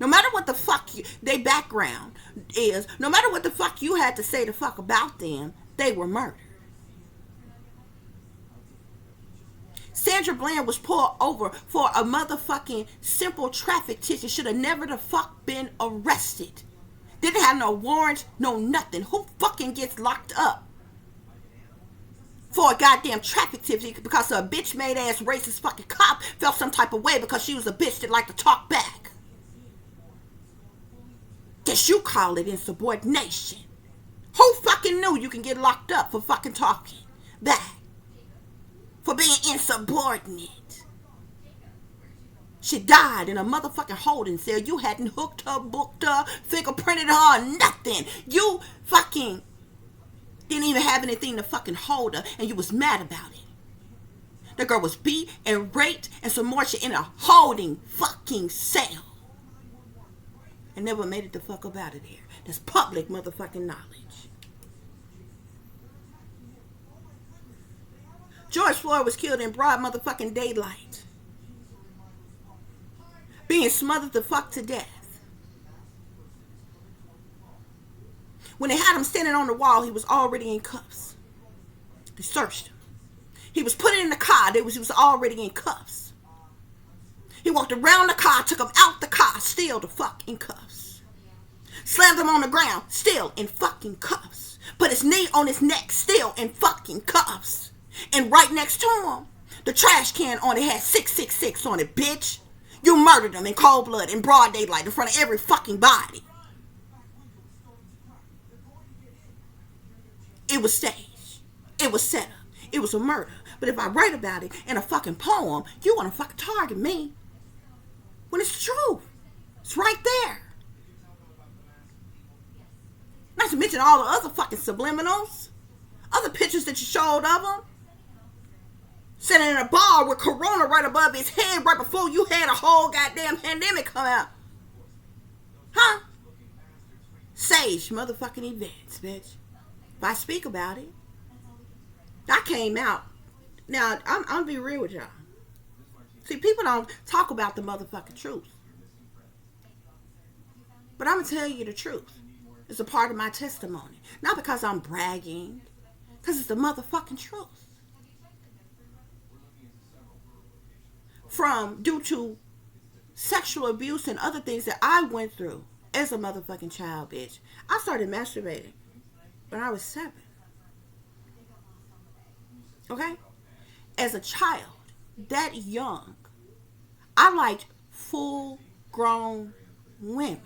No matter what the fuck their background is, no matter what the fuck you had to say the fuck about them, they were murdered. Sandra Bland was pulled over for a motherfucking simple traffic ticket. Should have never the fuck been arrested. Didn't have no warrants, no nothing. Who fucking gets locked up for a goddamn traffic ticket because a bitch made ass racist fucking cop felt some type of way because she was a bitch that liked to talk back? Guess you call it insubordination. Who fucking knew you can get locked up for fucking talking back? For being insubordinate. She died in a motherfucking holding cell. You hadn't hooked her, booked her, fingerprinted her, or nothing. You fucking didn't even have anything to fucking hold her, and you was mad about it. The girl was beat and raped and some more shit in a holding fucking cell. And never made it the fuck up out of there. That's public motherfucking knowledge. George Floyd was killed in broad motherfucking daylight. Being smothered the fuck to death. When they had him standing on the wall, he was already in cuffs. They searched him. He was put in the car. He was already in cuffs. He walked around the car, took him out the car, still the fuck in cuffs. Slammed him on the ground, still in fucking cuffs. Put his knee on his neck, still in fucking cuffs. And right next to him, the trash can on it had 666 on it, bitch. You murdered him in cold blood, in broad daylight, in front of every fucking body. It was staged. It was set up. It was a murder. But if I write about it in a fucking poem, you want to fucking target me. When it's true. It's right there. Not to mention all the other fucking subliminals. Other pictures that you showed of him. Sitting in a bar with Corona right above his head right before you had a whole goddamn pandemic come out. Huh? Sage motherfucking events, bitch. If I speak about it, I came out. Now, I'm gonna be real with y'all. See, people don't talk about the motherfucking truth. But I'm gonna tell you the truth. It's a part of my testimony. Not because I'm bragging. Because it's the motherfucking truth. Due to sexual abuse and other things that I went through as a motherfucking child, bitch. I started masturbating when I was 7. Okay? As a child, that young, I liked full-grown women.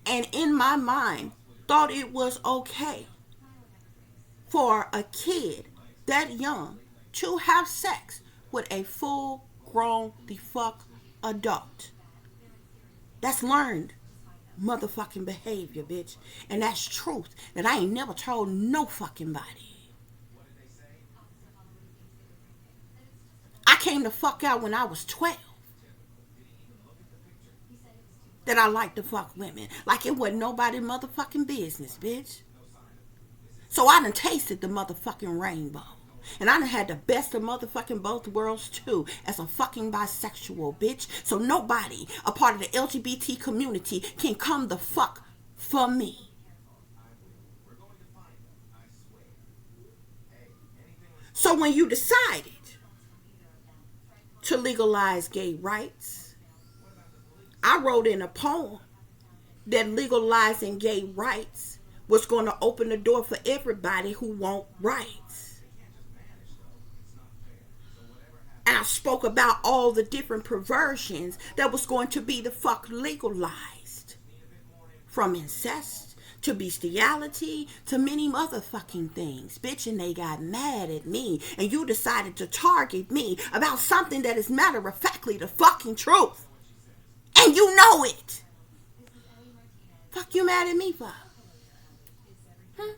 And in my mind, thought it was okay for a kid that young to have sex with a full-grown the fuck adult. That's learned motherfucking behavior, bitch. And that's truth that I ain't never told no fucking body. I came the fuck out when I was 12. That I liked to fuck women. Like it wasn't nobody motherfucking business, bitch. So I done tasted the motherfucking rainbow. And I done had the best of motherfucking both worlds too, as a fucking bisexual, bitch. So nobody, a part of the LGBT community, can come the fuck for me. So when you decided to legalize gay rights, I wrote in a poem that legalizing gay rights was going to open the door for everybody who want rights. And I spoke about all the different perversions that was going to be the fuck legalized. From incest to bestiality to many motherfucking things. Bitch, and they got mad at me. And you decided to target me about something that is matter-of-factly the fucking truth. And you know it. Fuck you mad at me for? Huh?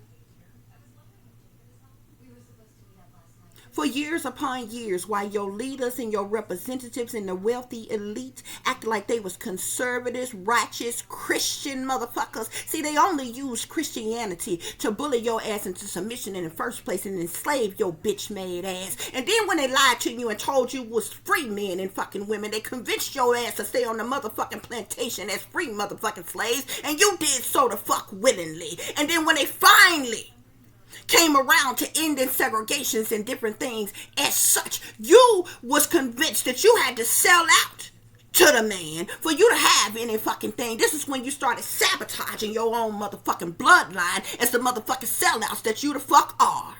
For years upon years, while your leaders and your representatives and the wealthy elite acted like they was conservatives, righteous, Christian motherfuckers. See, they only use Christianity to bully your ass into submission in the first place and enslave your bitch-made ass. And then when they lied to you and told you was free men and fucking women, they convinced your ass to stay on the motherfucking plantation as free motherfucking slaves. And you did so the fuck willingly. And then when they finally came around to ending segregations and different things. As such, you was convinced that you had to sell out to the man for you to have any fucking thing. This is when you started sabotaging your own motherfucking bloodline as the motherfucking sellouts that you the fuck are.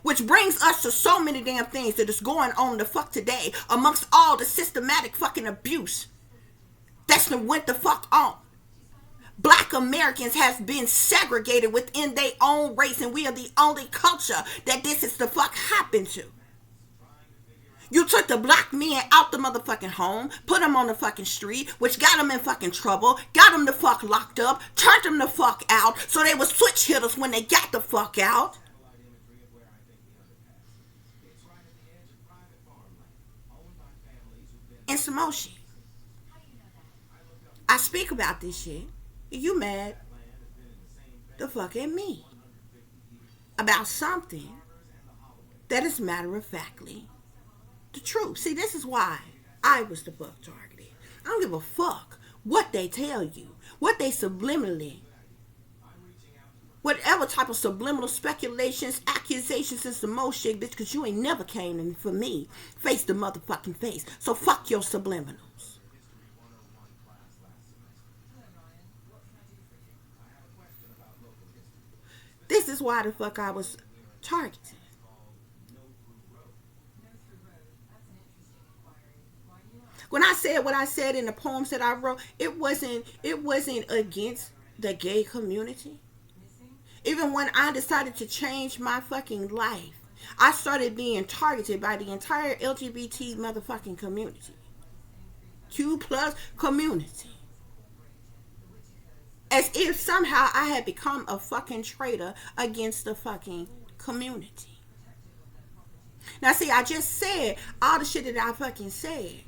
Which brings us to so many damn things that is going on the fuck today amongst all the systematic fucking abuse that's been went the fuck on. Black Americans has been segregated within their own race, and we are the only culture that this is the fuck happened to. You took the black men out the motherfucking home, put them on the fucking street, which got them in fucking trouble, got them the fuck locked up, turned them the fuck out, so they were switch hitters when they got the fuck out. And some more shit. I speak about this shit. You mad the fuck at me about something that is matter of factly the truth. See, this is why I was the fuck targeted. I don't give a fuck what they tell you, what they subliminally, whatever type of subliminal speculations, accusations, and some more shit, bitch, because you ain't never came in for me face to motherfucking face. So fuck your subliminals. This is why the fuck I was targeted. When I said what I said in the poems that I wrote, it wasn't against the gay community. Even when I decided to change my fucking life, I started being targeted by the entire LGBT motherfucking community. Q plus community. As if somehow I had become a fucking traitor against the fucking community. Now see, I just said all the shit that I fucking said.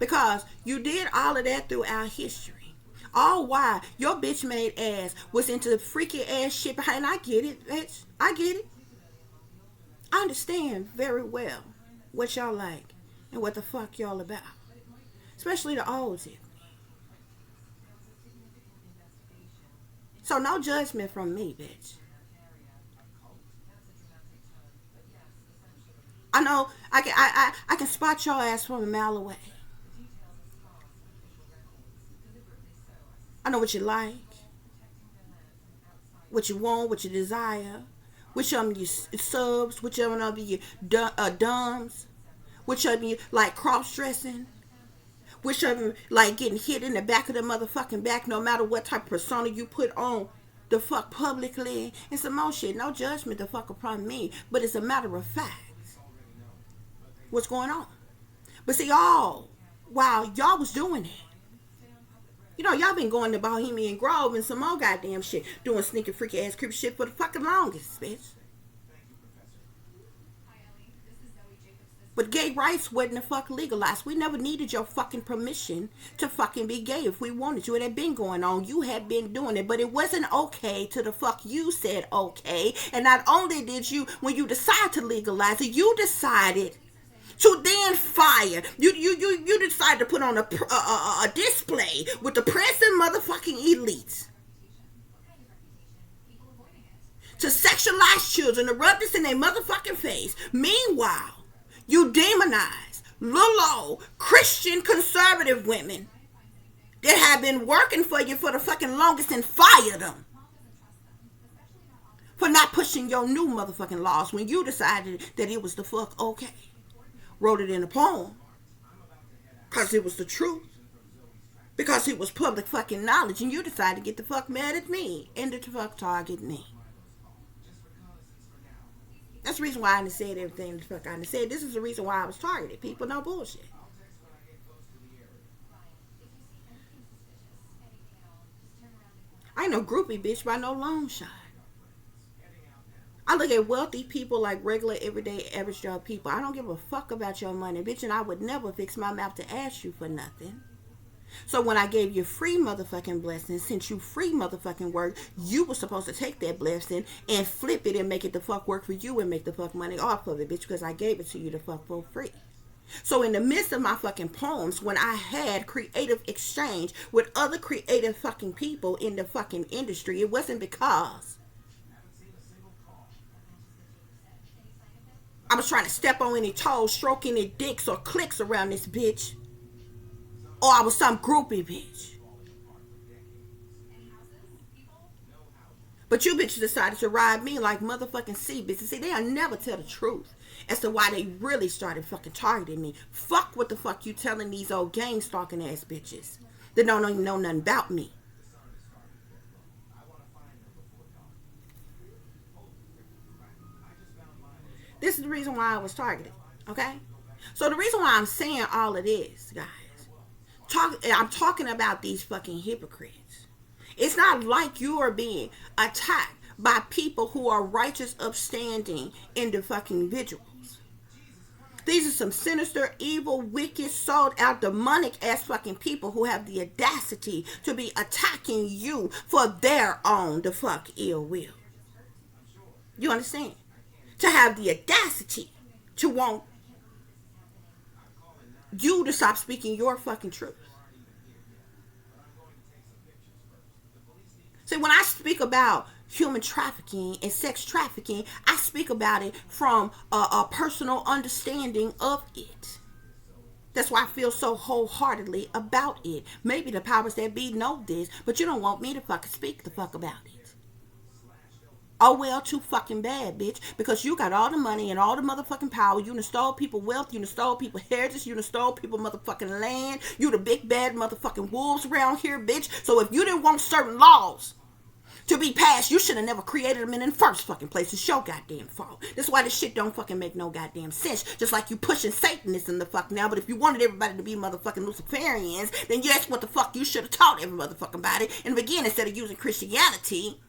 Because you did all of that throughout history. All while your bitch made ass was into the freaky ass shit behind. I get it, bitch. I get it. I understand very well what y'all like and what the fuck y'all about. Especially the olds. So no judgment from me, bitch. I know I can spot your ass from a mile away. I know what you like, what you want, what you desire, which of them you subs, which of them you dumbs, which of them you like cross-dressing, which of them like getting hit in the back of the motherfucking back no matter what type of persona you put on the fuck publicly, and some more shit. No judgment the fuck upon me, but it's a matter of fact. What's going on? But see, all while y'all was doing it, you know, y'all been going to Bohemian Grove and some more goddamn shit, doing sneaky freaky ass creepy shit for the fucking longest, bitch. But gay rights wasn't the fuck legalized. We never needed your fucking permission to fucking be gay if we wanted to. It had been going on. You had been doing it, but it wasn't okay till the fuck you said okay. And not only did you, when you decide to legalize it, you decided to then fire. You decided to put on a display with the present motherfucking elites to sexualize children, to rub this in their motherfucking face. Meanwhile, you demonize little old Christian conservative women that have been working for you for the fucking longest and fire them for not pushing your new motherfucking laws when you decided that it was the fuck okay. Wrote it in a poem because it was the truth, because it was public fucking knowledge, and you decided to get the fuck mad at me and to fuck target me. That's the reason why I didn't say everything the fuck I didn't say. This is the reason why I was targeted. People, no bullshit. I ain't no groupie bitch by no long shot. I look at wealthy people like regular, everyday, average job people. I don't give a fuck about your money, bitch, and I would never fix my mouth to ask you for nothing. So when I gave you free motherfucking blessings, since you free motherfucking work, you were supposed to take that blessing and flip it and make it the fuck work for you and make the fuck money off of it, bitch, because I gave it to you the fuck for free. So in the midst of my fucking poems, when I had creative exchange with other creative fucking people in the fucking industry, it wasn't because I was trying to step on any toes, stroke any dicks or clicks around this bitch. Or I was some groupie bitch. But you bitches decided to ride me like motherfucking sea bitches. See, they'll never tell the truth as to why they really started fucking targeting me. Fuck what the fuck you telling these old gang stalking ass bitches that don't even know nothing about me. This is the reason why I was targeted, okay? So the reason why I'm saying all of this, guys, I'm talking about these fucking hypocrites. It's not like you are being attacked by people who are righteous, upstanding individuals. These are some sinister, evil, wicked, sold out, demonic ass fucking people who have the audacity to be attacking you for their own the fuck ill will. You understand? To have the audacity to want you to stop speaking your fucking truth. See, when I speak about human trafficking and sex trafficking, I speak about it from a personal understanding of it. That's why I feel so wholeheartedly about it. Maybe the powers that be know this, but you don't want me to fucking speak the fuck about it. Oh well, too fucking bad, bitch. Because you got all the money and all the motherfucking power. You done stole people wealth. You done stole people heritage. You done stole people motherfucking land. You the big bad motherfucking wolves around here, bitch. So if you didn't want certain laws to be passed, you should have never created them in the first fucking place. It's your goddamn fault. That's why this shit don't fucking make no goddamn sense. Just like you pushing Satanists in the fuck now. But if you wanted everybody to be motherfucking Luciferians, then that's what the fuck you should have taught every motherfucking body in the beginning, instead of using Christianity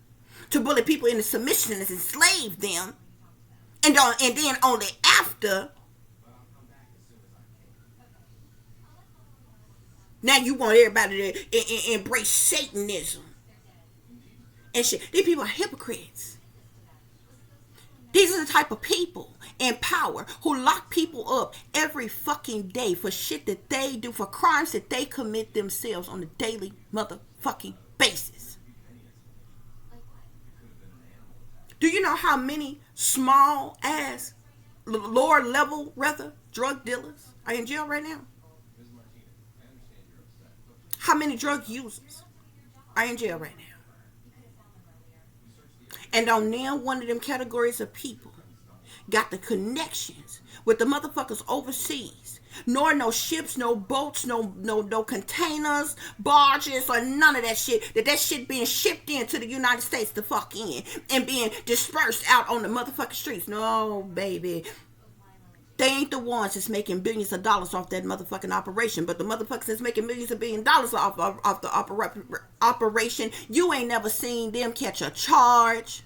to bully people into submission and enslave them, and then only after now you want everybody to embrace Satanism and shit. These people are hypocrites. These are the type of people in power who lock people up every fucking day for shit that they do, for crimes that they commit themselves on a daily motherfucking basis. Do you know how many small ass, lower level rather, drug dealers are in jail right now? How many drug users are in jail right now? And on now one of them categories of people got the connections with the motherfuckers overseas, nor no ships, no boats, no containers, barges, or none of that shit. That shit being shipped into the United States to fuck in and being dispersed out on the motherfucking streets. No, baby. They ain't the ones that's making billions of dollars off that motherfucking operation, but the motherfuckers that's making millions of billion dollars off the operation, you ain't never seen them catch a charge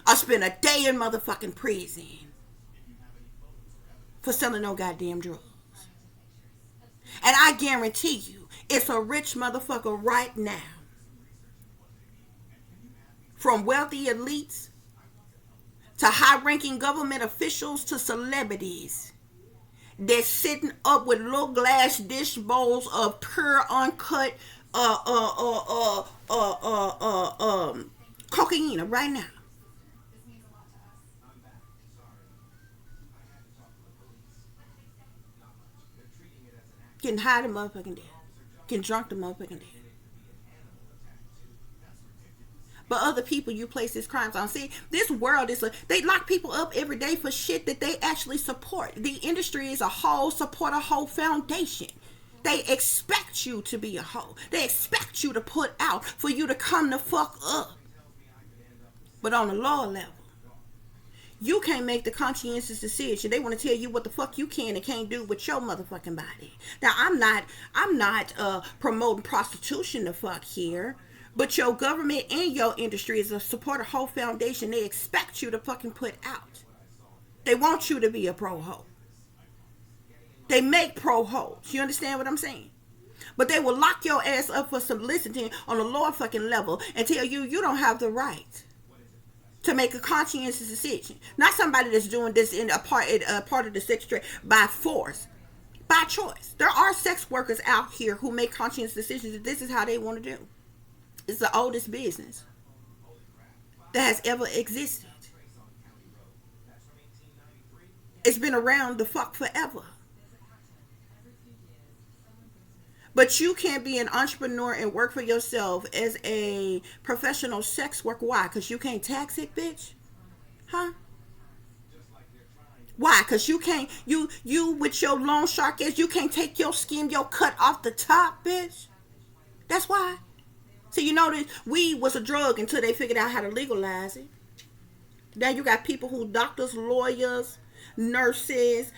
or spend a day in motherfucking prison for selling no goddamn drugs. And I guarantee you, it's a rich motherfucker right now, from wealthy elites to high-ranking government officials to celebrities, that's sitting up with little glass dish bowls of pure, uncut cocaine right now. Getting high to motherfucking dead. Getting drunk to motherfucking dead. But other people you place these crimes on. See, this world is they lock people up every day for shit that they actually support. The industry as a whole support a whole foundation. They expect you to be a hoe. They expect you to put out for you to come the fuck up. But on a lower level, you can't make the conscientious decision. They want to tell you what the fuck you can and can't do with your motherfucking body. Now, I'm not promoting prostitution the fuck here. But your government and your industry is a support a whole foundation. They expect you to fucking put out. They want you to be a pro-ho. They make pro-hoes. You understand what I'm saying? But they will lock your ass up for soliciting on a lower fucking level and tell you you don't have the right to make a conscientious decision. Not somebody that's doing this in a part of the sex trade by force, by choice. There are sex workers out here who make conscientious decisions that this is how they want to do. It's the oldest business that has ever existed. It's been around the fuck forever. But you can't be an entrepreneur and work for yourself as a professional sex worker. Why? Because you can't tax it, bitch? Huh? Why? Because you can't, you with your loan shark ass, you can't take your skin, your cut off the top, bitch? That's why. So you know that weed was a drug until they figured out how to legalize it. Now you got people who, doctors, lawyers, nurses,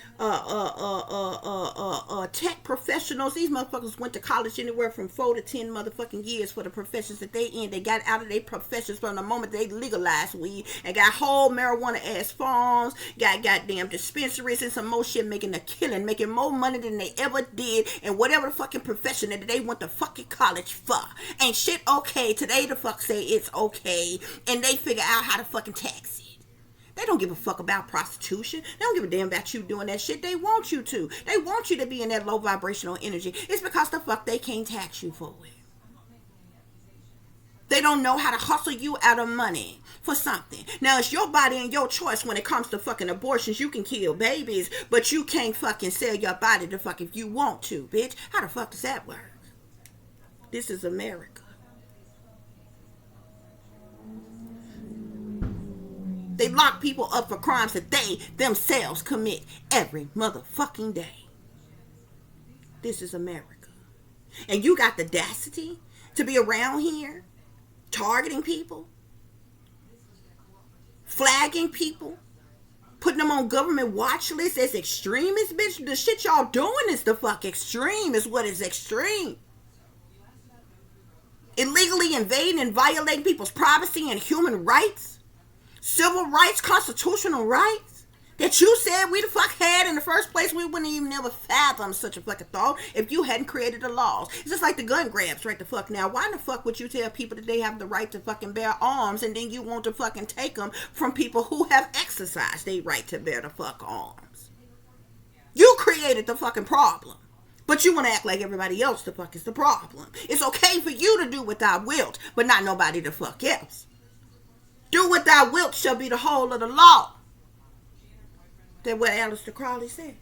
tech professionals. These motherfuckers went to college anywhere from 4 to 10 motherfucking years for the professions that they in. They got out of their professions from the moment they legalized weed and got whole marijuana ass farms, got goddamn dispensaries and some more shit, making a killing, making more money than they ever did in whatever the fucking profession that they went to fucking college for. Ain't shit okay. Today the fuck say it's okay, and they figure out how to fucking tax it. They don't give a fuck about prostitution. They don't give a damn about you doing that shit. They want you to. They want you to be in that low vibrational energy. It's because the fuck they can't tax you for it. They don't know how to hustle you out of money for something. Now, it's your body and your choice when it comes to fucking abortions. You can kill babies, but you can't fucking sell your body to fuck if you want to, bitch. How the fuck does that work? This is America. They lock people up for crimes that they themselves commit every motherfucking day. This is America. And you got the audacity to be around here targeting people, flagging people, putting them on government watch lists as extremists, bitch. The shit y'all doing is the fuck extreme, is what is extreme. Illegally invading and violating people's privacy and human rights. Civil rights, constitutional rights that you said we the fuck had in the first place. We wouldn't even never fathom such a fucking thought if you hadn't created the laws. It's just like the gun grabs right the fuck now. Why the fuck would you tell people that they have the right to fucking bear arms and then you want to fucking take them from people who have exercised their right to bear the fuck arms? You created the fucking problem. But you want to act like everybody else the fuck is the problem. It's okay for you to do what thou wilt, but not nobody the fuck else. Do what thou wilt shall be the whole of the law. That's what Aleister Crowley said.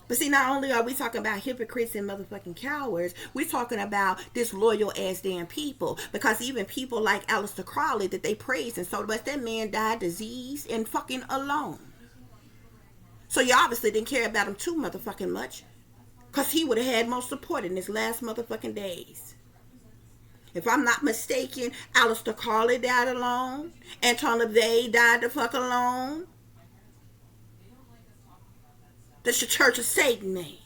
But see, not only are we talking about hypocrites and motherfucking cowards, we're talking about disloyal ass damn people. Because even people like Aleister Crowley that they praise and so much, that man died diseased and fucking alone. So you obviously didn't care about him too motherfucking much. Because he would have had most support in his last motherfucking days. If I'm not mistaken, Aleister Crowley died alone. Anton LaVey died the fuck alone. That's your Church of Satan, man.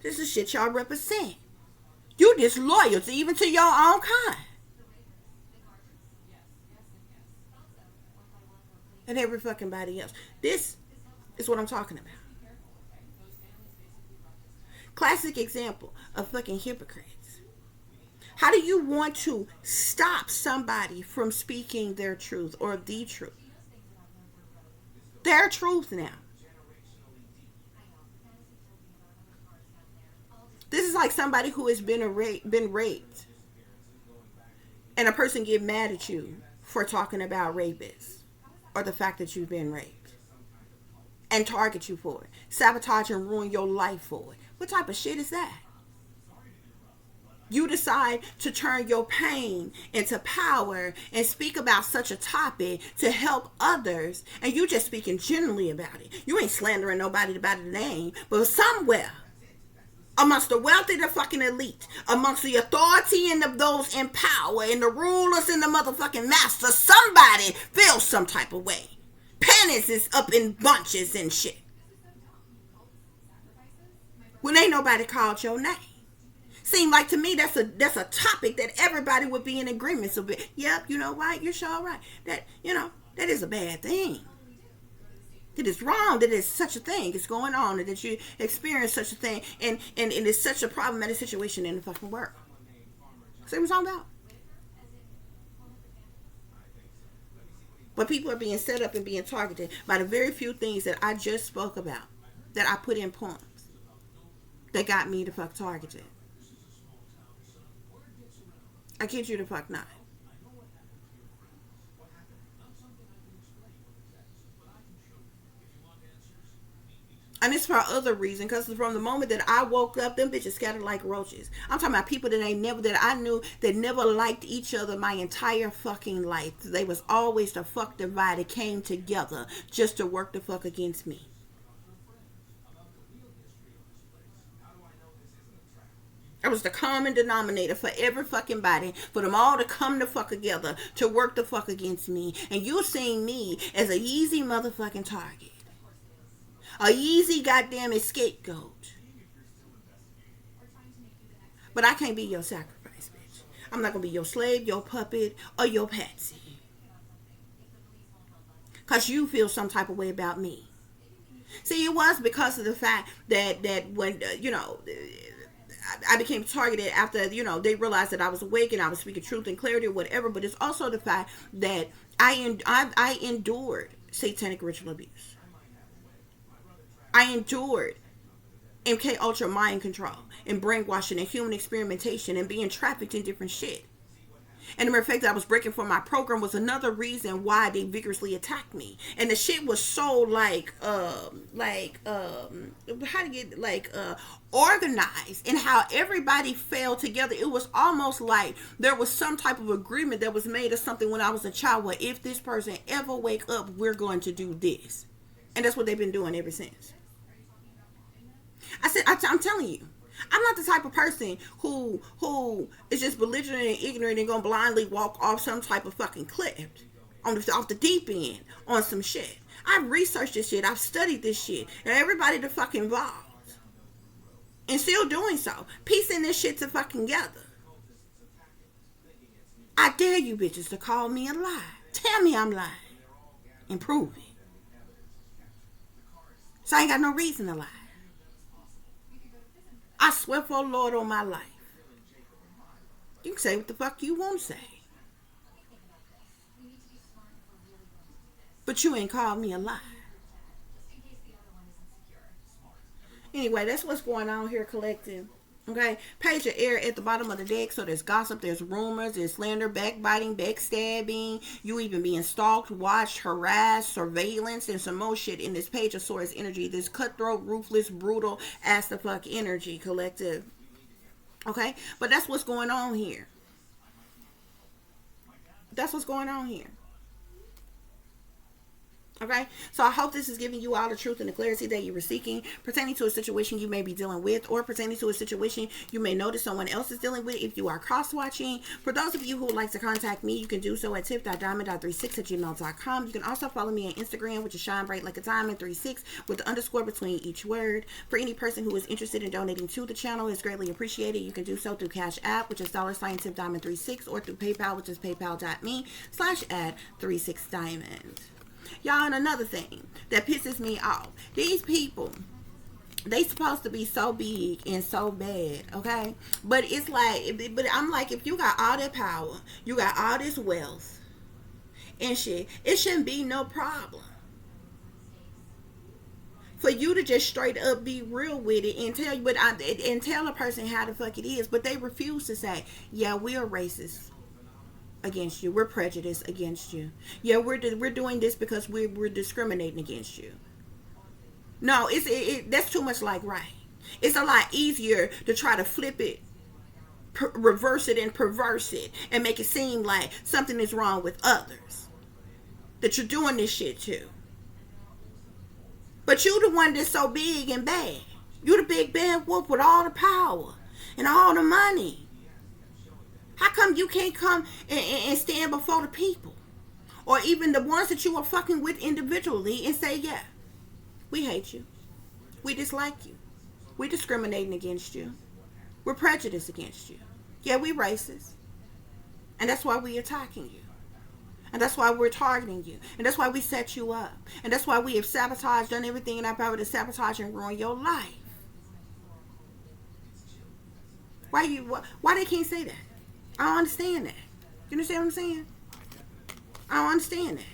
This is shit y'all represent. You disloyal to even to your own kind. And every fucking body else. This is what I'm talking about. Classic example of fucking hypocrites. How do you want to stop somebody from speaking their truth or the truth? Their truth now. This is like somebody who has been raped. And a person get mad at you for talking about rapists or the fact that you've been raped. And target you for it. Sabotage and ruin your life for it. What type of shit is that? You decide to turn your pain into power and speak about such a topic to help others, and you just speaking generally about it. You ain't slandering nobody by the name, but somewhere amongst the wealthy, the fucking elite, amongst the authority and those in power and the rulers and the motherfucking masters, somebody feels some type of way. Pennies is up in bunches and shit. When ain't nobody called your name. Seem like to me that's a topic that everybody would be in agreement. So, yep, you know what? You're sure right. That, you know, that is a bad thing. That is wrong. That is such a thing. It's going on. And that you experience such a thing. And it's such a problematic situation in the fucking world. See what I'm talking about? But people are being set up and being targeted by the very few things that I just spoke about, that I put in poems, that got me the fuck targeted. I kid you the fuck not. And it's for other reason, because from the moment that I woke up, them bitches scattered like roaches. I'm talking about people that I knew that never liked each other my entire fucking life. They was always the fuck divided, came together just to work the fuck against me. That was the common denominator for every fucking body, for them all to come the fuck together to work the fuck against me. And you're seeing me as a easy motherfucking target. A easy goddamn scapegoat. But I can't be your sacrifice, bitch. I'm not gonna be your slave, your puppet, or your patsy. Cause you feel some type of way about me. See, it was because of the fact that when I became targeted after, they realized that I was awake and I was speaking truth and clarity or whatever. But it's also the fact that I endured satanic ritual abuse. I endured MK Ultra mind control and brainwashing and human experimentation and being trafficked in different shit. And the mere fact that I was breaking from my program was another reason why they vigorously attacked me. And the shit was so organized in how everybody fell together. It was almost like there was some type of agreement that was made or something when I was a child, where if this person ever wake up, we're going to do this. And that's what they've been doing ever since. I'm telling you, I'm not the type of person who is just belligerent and ignorant and gonna blindly walk off some type of fucking cliff off the deep end on some shit. I've researched this shit. I've studied this shit. And everybody to fucking involved. And still doing so. Piecing this shit to fucking together. I dare you bitches to call me a lie. Tell me I'm lying. And prove it. So I ain't got no reason to lie. I swear for the Lord on my life. You can say what the fuck you want to say. But you ain't called me a lie. Anyway, that's what's going on here, collective. Okay, page of air at the bottom of the deck. So there's gossip, there's rumors, there's slander, backbiting, backstabbing, you even being stalked, watched, harassed, surveillance, and some more shit in this page of swords energy. This cutthroat, ruthless, brutal, ass the fuck energy, collective. Okay, but that's what's going on here. That's what's going on here. Okay, so I hope this is giving you all the truth and the clarity that you were seeking pertaining to a situation you may be dealing with, or pertaining to a situation you may notice someone else is dealing with if you are cross-watching. For those of you who would like to contact me, you can do so at tip.diamond.36@gmail.com. You can also follow me on Instagram, which is shine bright like a diamond 36 with the underscore between each word. For any person who is interested in donating to the channel, it's greatly appreciated. You can do so through Cash App, which is $tip-diamond36, or through PayPal, which is paypal.me/add36diamond. Y'all, and another thing that pisses me off, these people, they supposed to be so big and so bad, okay? But it's like, but I'm like, if you got all that power, you got all this wealth and shit, it shouldn't be no problem for you to just straight up be real with it and tell you and tell a person how the fuck it is. But they refuse to say, yeah, we're racist against you, we're prejudiced against you, yeah, we're doing this because we're discriminating against you. No, that's too much like right. It's a lot easier to try to flip it, reverse it, and perverse it, and make it seem like something is wrong with others that you're doing this shit to. But you the one that's so big and bad. You the big bad wolf with all the power and all the money. How come you can't come and stand before the people, or even the ones that you are fucking with individually, and say, yeah, we hate you, we dislike you, we're discriminating against you, we're prejudiced against you, yeah, we racist, and that's why we're attacking you, and that's why we're targeting you, and that's why we set you up, and that's why we have sabotaged, done everything in our power to sabotage and ruin your life. Why they can't say that? I don't understand that. You understand what I'm saying? I don't understand that.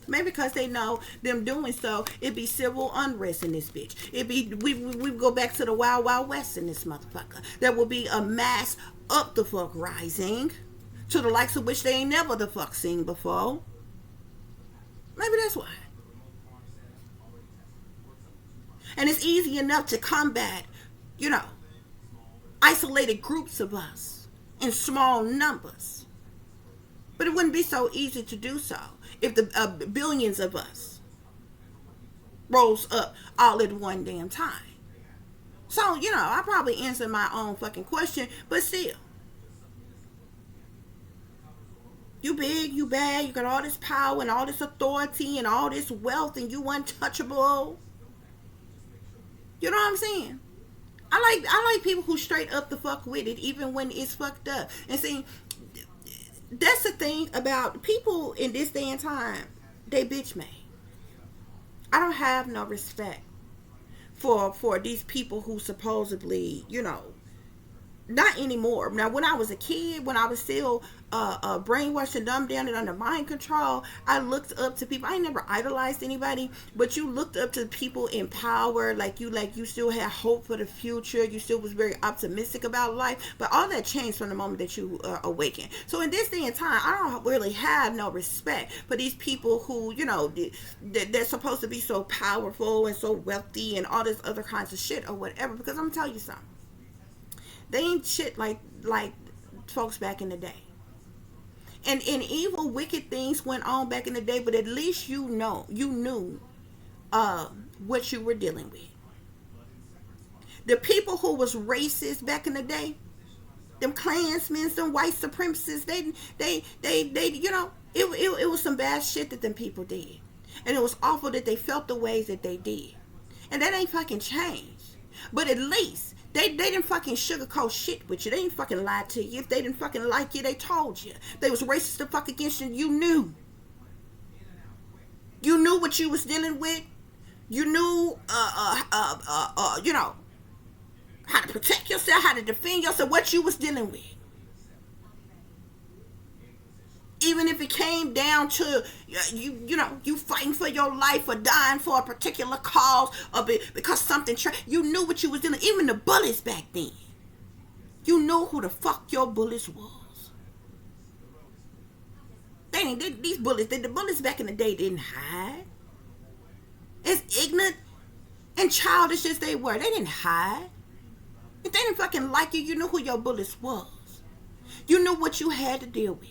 Maybe because they know them doing so, it be civil unrest in this bitch. It be we go back to the Wild Wild West in this motherfucker. There will be a mass up the fuck rising to the likes of which they ain't never the fuck seen before. Maybe that's why. And it's easy enough to combat, you know, isolated groups of us in small numbers. But it wouldn't be so easy to do so if the billions of us rose up all at one damn time. So, you know, I probably answered my own fucking question, but still. You big, you bad, you got all this power and all this authority and all this wealth and you untouchable. You know what I'm saying? I like people who straight up the fuck with it, even when it's fucked up. And see, that's the thing about people in this day and time. They bitch made. I don't have no respect for these people who supposedly, you know, not anymore. Now, when I was a kid, when I was still brainwashed and dumbed down and under mind control, I looked up to people. I never idolized anybody, but you looked up to people in power, like you still had hope for the future. You still was very optimistic about life. But all that changed from the moment that you awakened. So in this day and time, I don't really have no respect for these people who, you know, they're supposed to be so powerful and so wealthy and all this other kinds of shit or whatever. Because I'm gonna tell you something. They ain't shit like folks back in the day. And evil, wicked things went on back in the day, but at least you knew what you were dealing with. The people who was racist back in the day, them Klansmen, them white supremacists, they you know, it was some bad shit that them people did. And it was awful that they felt the ways that they did. And that ain't fucking changed. But at least They didn't fucking sugarcoat shit with you. They didn't fucking lie to you. If they didn't fucking like you, they told you. They was racist to fuck against you. You knew. You knew what you was dealing with. You knew, you know, how to protect yourself, how to defend yourself, what you was dealing with. Even if it came down to you know, you fighting for your life or dying for a particular cause or because something you knew what you was doing. Even the bullies back then, you knew who the fuck your bullies was. These bullies, the bullies back in the day didn't hide. As ignorant and childish as they were, they didn't hide. If they didn't fucking like you, you knew who your bullies was. You knew what you had to deal with.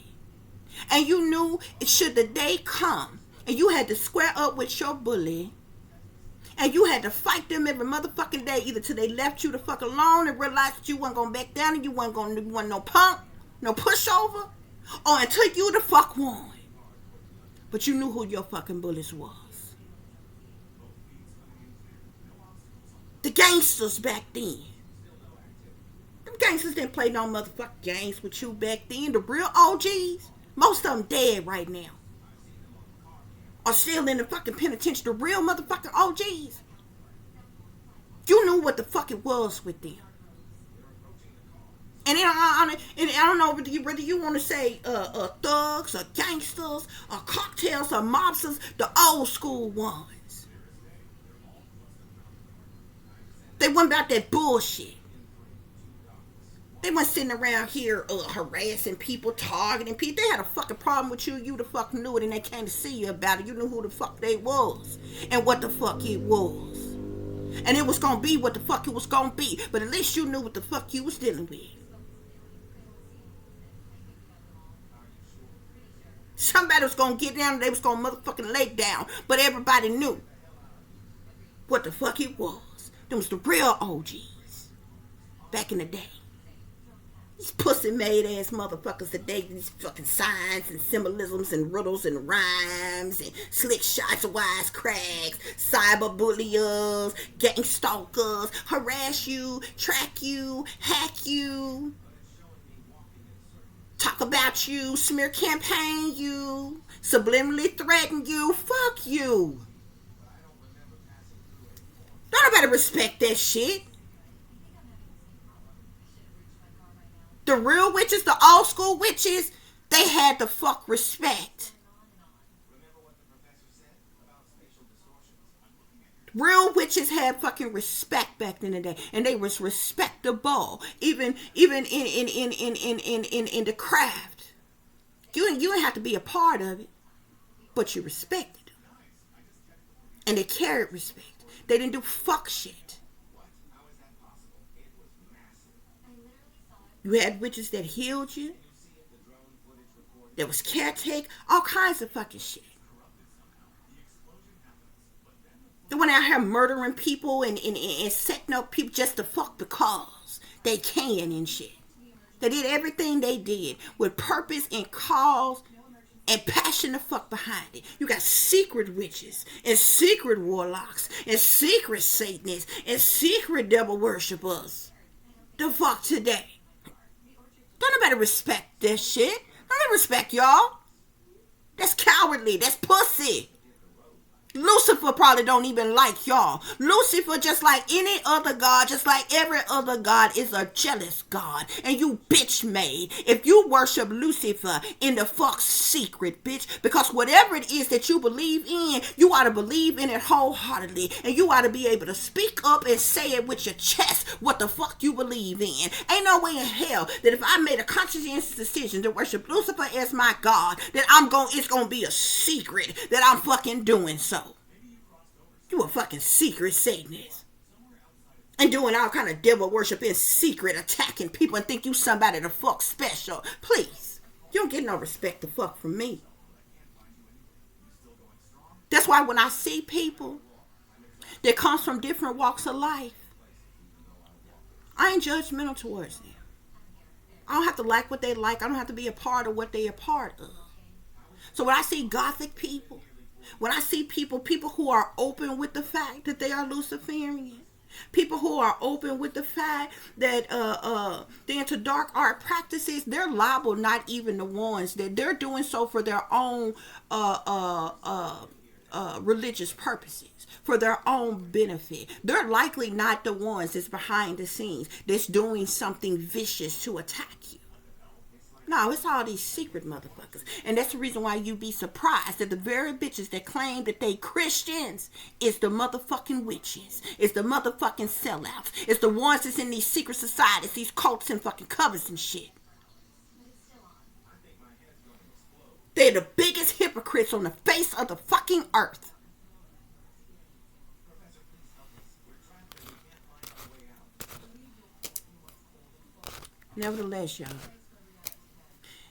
And you knew should the day come and you had to square up with your bully and you had to fight them every motherfucking day, either till they left you the fuck alone and realized that you wasn't gonna back down and you wasn't no punk, no pushover, or until you the fuck won. But you knew who your fucking bullies was. The gangsters back then. Them gangsters didn't play no motherfucking games with you back then. The real OGs. Most of them dead right now. Or still in the fucking penitentiary. The real motherfucking OGs. You knew what the fuck it was with them. And I don't know whether you want to say thugs or gangsters or cocktails or mobsters. The old school ones. They went about that bullshit. They weren't sitting around here harassing people, targeting people. They had a fucking problem with you. You the fuck knew it and they came to see you about it. You knew who the fuck they was and what the fuck it was. And it was going to be what the fuck it was going to be. But at least you knew what the fuck you was dealing with. Somebody was going to get down and they was going to motherfucking lay down. But everybody knew what the fuck it was. Them was the real OGs back in the day. These pussy made ass motherfuckers today, these fucking signs and symbolisms and riddles and rhymes and slick shots, wise cracks, cyber bulliers, gang stalkers, harass you, track you, hack you, talk about you, smear campaign you, subliminally threaten you. Fuck you. Don't nobody respect that shit. The The real witches, the old school witches, they had the fuck respect. Real witches had fucking respect back in the day, and they was respectable, even in the craft. You didn't have to be a part of it, but you respected them, and they carried respect. They didn't do fuck shit. You had witches that healed you. There was caretake, all kinds of fucking shit. They went out here murdering people and setting up people just to fuck because they can and shit. They did everything they did with purpose and cause and passion to fuck behind it. You got secret witches and secret warlocks and secret Satanists and secret devil worshippers. The fuck today. Don't nobody respect this shit. Don't respect y'all. That's cowardly. That's pussy. Lucifer probably don't even like y'all. Lucifer, just like any other god, just like every other god, is a jealous god. And you bitch made if you worship Lucifer in the fuck secret, bitch. Because whatever it is that you believe in, you ought to believe in it wholeheartedly. And you ought to be able to speak up and say it with your chest what the fuck you believe in. Ain't no way in hell that if I made a conscientious decision to worship Lucifer as my god, that it's gonna be a secret that I'm fucking doing so. You a fucking secret Satanist. And doing all kind of devil worship in secret, attacking people and think you somebody the fuck special. Please. You don't get no respect the fuck from me. That's why when I see people that comes from different walks of life, I ain't judgmental towards them. I don't have to like what they like. I don't have to be a part of what they a part of. So when I see gothic people, when I see people who are open with the fact that they are Luciferian, people who are open with the fact that they're into dark art practices, they're liable, not even the ones that they're doing so for their own religious purposes, for their own benefit. They're likely not the ones that's behind the scenes, that's doing something vicious to attack you. No, it's all these secret motherfuckers. And that's the reason why you be surprised that the very bitches that claim that they Christians is the motherfucking witches. It's the motherfucking sellouts. It's the ones that's in these secret societies, these cults and fucking covers and shit. They're the biggest hypocrites on the face of the fucking earth. Nevertheless, y'all,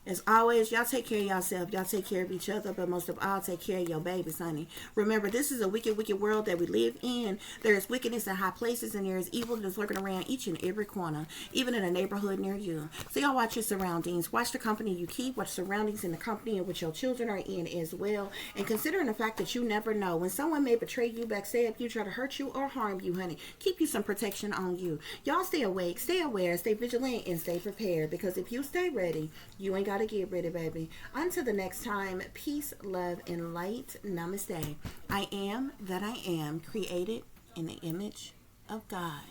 as always, y'all take care of yourself. Y'all take care of each other, but most of all, take care of your babies, honey. Remember, this is a wicked, wicked world that we live in. There is wickedness in high places, and there is evil that's lurking around each and every corner, even in a neighborhood near you. So y'all watch your surroundings. Watch the company you keep. Watch surroundings in the company in which your children are in as well. And considering the fact that you never know when someone may betray you, backstab you, try to hurt you, or harm you, honey, keep you some protection on you. Y'all stay awake, stay aware, stay vigilant, and stay prepared. Because if you stay ready, you ain't got to get ready, baby. Until the next time, peace, love, and light. Namaste. I am that I am, created in the image of God.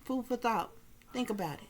Food for thought. Think about it.